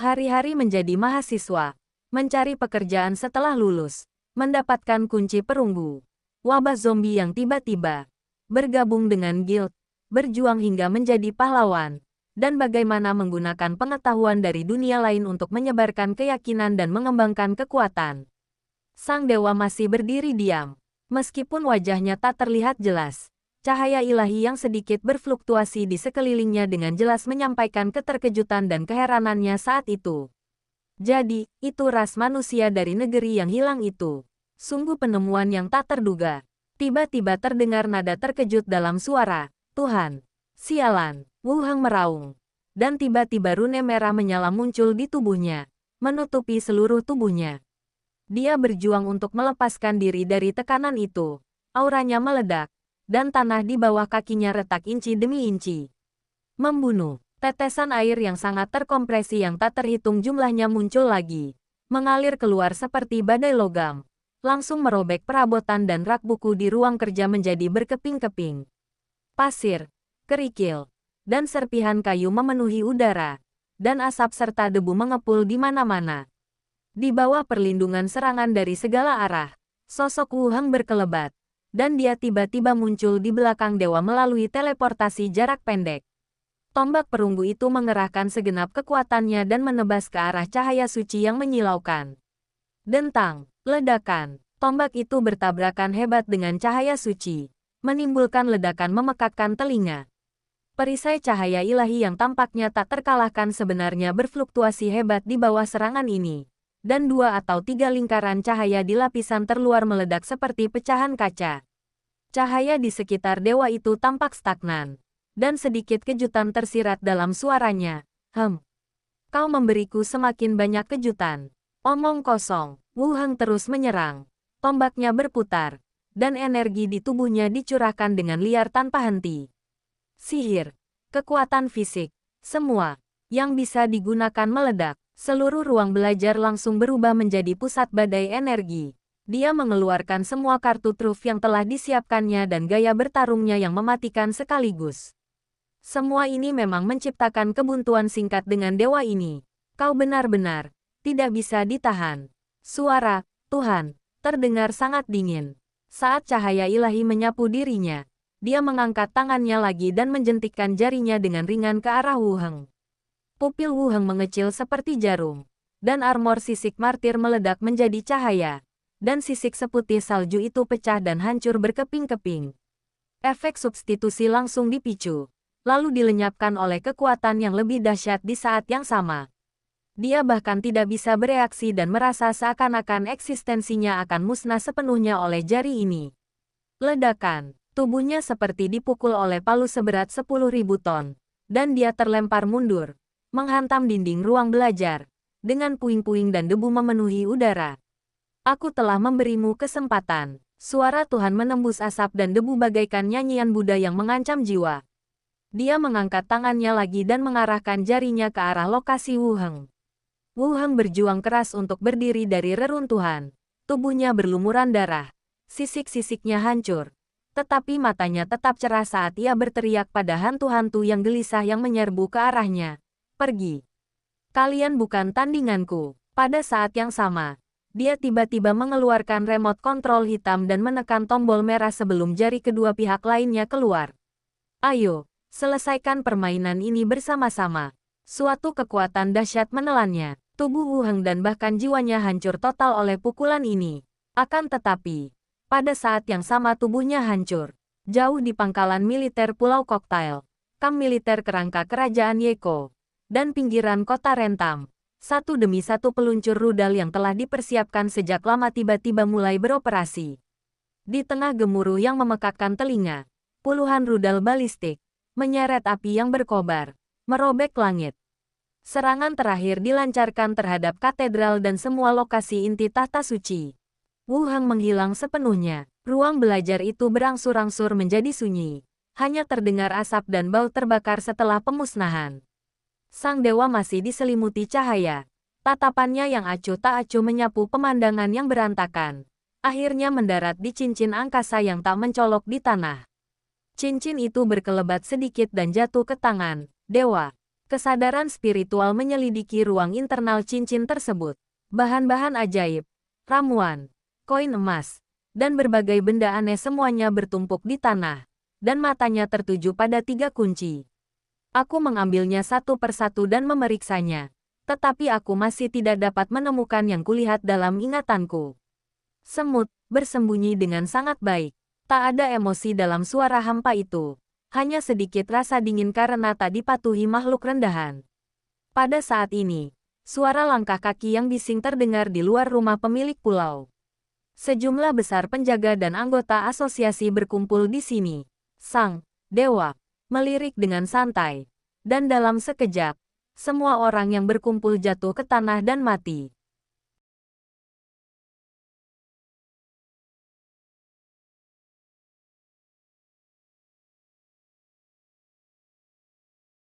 Hari-hari menjadi mahasiswa. Mencari pekerjaan setelah lulus. Mendapatkan kunci perunggu. Wabah zombie yang tiba-tiba bergabung dengan guild, berjuang hingga menjadi pahlawan, dan bagaimana menggunakan pengetahuan dari dunia lain untuk menyebarkan keyakinan dan mengembangkan kekuatan. Sang dewa masih berdiri diam. Meskipun wajahnya tak terlihat jelas, cahaya ilahi yang sedikit berfluktuasi di sekelilingnya dengan jelas menyampaikan keterkejutan dan keheranannya saat itu. Jadi, itu ras manusia dari negeri yang hilang itu. Sungguh penemuan yang tak terduga. Tiba-tiba terdengar nada terkejut dalam suara, Tuhan. Sialan, Wu Heng meraung. Dan tiba-tiba rune merah menyala muncul di tubuhnya, menutupi seluruh tubuhnya. Dia berjuang untuk melepaskan diri dari tekanan itu. Auranya meledak, dan tanah di bawah kakinya retak inci demi inci. Membunuh. Tetesan air yang sangat terkompresi yang tak terhitung jumlahnya muncul lagi. Mengalir keluar seperti badai logam. Langsung merobek perabotan dan rak buku di ruang kerja menjadi berkeping-keping. Pasir, kerikil, dan serpihan kayu memenuhi udara, dan asap serta debu mengepul di mana-mana. Di bawah perlindungan serangan dari segala arah, sosok Wu Heng berkelebat, dan dia tiba-tiba muncul di belakang dewa melalui teleportasi jarak pendek. Tombak perunggu itu mengerahkan segenap kekuatannya dan menebas ke arah cahaya suci yang menyilaukan. Dentang. Ledakan. Tombak itu bertabrakan hebat dengan cahaya suci, menimbulkan ledakan memekakkan telinga. Perisai cahaya ilahi yang tampaknya tak terkalahkan sebenarnya berfluktuasi hebat di bawah serangan ini. Dan 2 atau 3 lingkaran cahaya di lapisan terluar meledak seperti pecahan kaca. Cahaya di sekitar dewa itu tampak stagnan. Dan sedikit kejutan tersirat dalam suaranya. Kau memberiku semakin banyak kejutan. Omong kosong. Wu Heng terus menyerang. Tombaknya berputar, dan energi di tubuhnya dicurahkan dengan liar tanpa henti. Sihir, kekuatan fisik, semua yang bisa digunakan meledak. Seluruh ruang belajar langsung berubah menjadi pusat badai energi. Dia mengeluarkan semua kartu truf yang telah disiapkannya dan gaya bertarungnya yang mematikan sekaligus. Semua ini memang menciptakan kebuntuan singkat dengan dewa ini. Kau benar-benar tidak bisa ditahan. Suara, Tuhan, terdengar sangat dingin. Saat cahaya ilahi menyapu dirinya, dia mengangkat tangannya lagi dan menjentikkan jarinya dengan ringan ke arah Wu Heng. Pupil Wu Heng mengecil seperti jarum, dan armor sisik martir meledak menjadi cahaya, dan sisik seputih salju itu pecah dan hancur berkeping-keping. Efek substitusi langsung dipicu, lalu dilenyapkan oleh kekuatan yang lebih dahsyat di saat yang sama. Dia bahkan tidak bisa bereaksi dan merasa seakan-akan eksistensinya akan musnah sepenuhnya oleh jari ini. Ledakan. Tubuhnya seperti dipukul oleh palu seberat 10.000 ton. Dan dia terlempar mundur, menghantam dinding ruang belajar, dengan puing-puing dan debu memenuhi udara. Aku telah memberimu kesempatan. Suara Tuhan menembus asap dan debu bagaikan nyanyian Buddha yang mengancam jiwa. Dia mengangkat tangannya lagi dan mengarahkan jarinya ke arah lokasi Wu Heng. Wu Heng berjuang keras untuk berdiri dari reruntuhan. Tubuhnya berlumuran darah. Sisik-sisiknya hancur. Tetapi matanya tetap cerah saat ia berteriak pada hantu-hantu yang gelisah yang menyerbu ke arahnya. Pergi. Kalian bukan tandinganku. Pada saat yang sama, dia tiba-tiba mengeluarkan remote kontrol hitam dan menekan tombol merah sebelum jari kedua pihak lainnya keluar. Ayo, selesaikan permainan ini bersama-sama. Suatu kekuatan dahsyat menelannya. Tubuh Wu Heng dan bahkan jiwanya hancur total oleh pukulan ini. Akan tetapi, pada saat yang sama tubuhnya hancur. Jauh di pangkalan militer Pulau Koktail, kamp militer kerangka kerajaan Yeko, dan pinggiran kota Rentam, satu demi satu peluncur rudal yang telah dipersiapkan sejak lama tiba-tiba mulai beroperasi. Di tengah gemuruh yang memekakkan telinga, puluhan rudal balistik menyeret api yang berkobar, merobek langit. Serangan terakhir dilancarkan terhadap katedral dan semua lokasi inti tahta suci. Wu Heng menghilang sepenuhnya. Ruang belajar itu berangsur-angsur menjadi sunyi. Hanya terdengar asap dan bau terbakar setelah pemusnahan. Sang dewa masih diselimuti cahaya. Tatapannya yang acuh tak acuh menyapu pemandangan yang berantakan. Akhirnya mendarat di cincin angkasa yang tak mencolok di tanah. Cincin itu berkelebat sedikit dan jatuh ke tangan dewa. Kesadaran spiritual menyelidiki ruang internal cincin tersebut. Bahan-bahan ajaib, ramuan, koin emas, dan berbagai benda aneh semuanya bertumpuk di tanah, dan matanya tertuju pada 3 kunci. Aku mengambilnya satu persatu dan memeriksanya, tetapi aku masih tidak dapat menemukan yang kulihat dalam ingatanku. Semut bersembunyi dengan sangat baik. Tak ada emosi dalam suara hampa itu. Hanya sedikit rasa dingin karena tak dipatuhi makhluk rendahan. Pada saat ini, suara langkah kaki yang bising terdengar di luar rumah pemilik pulau. Sejumlah besar penjaga dan anggota asosiasi berkumpul di sini. Sang dewa melirik dengan santai, dan dalam sekejap, semua orang yang berkumpul jatuh ke tanah dan mati.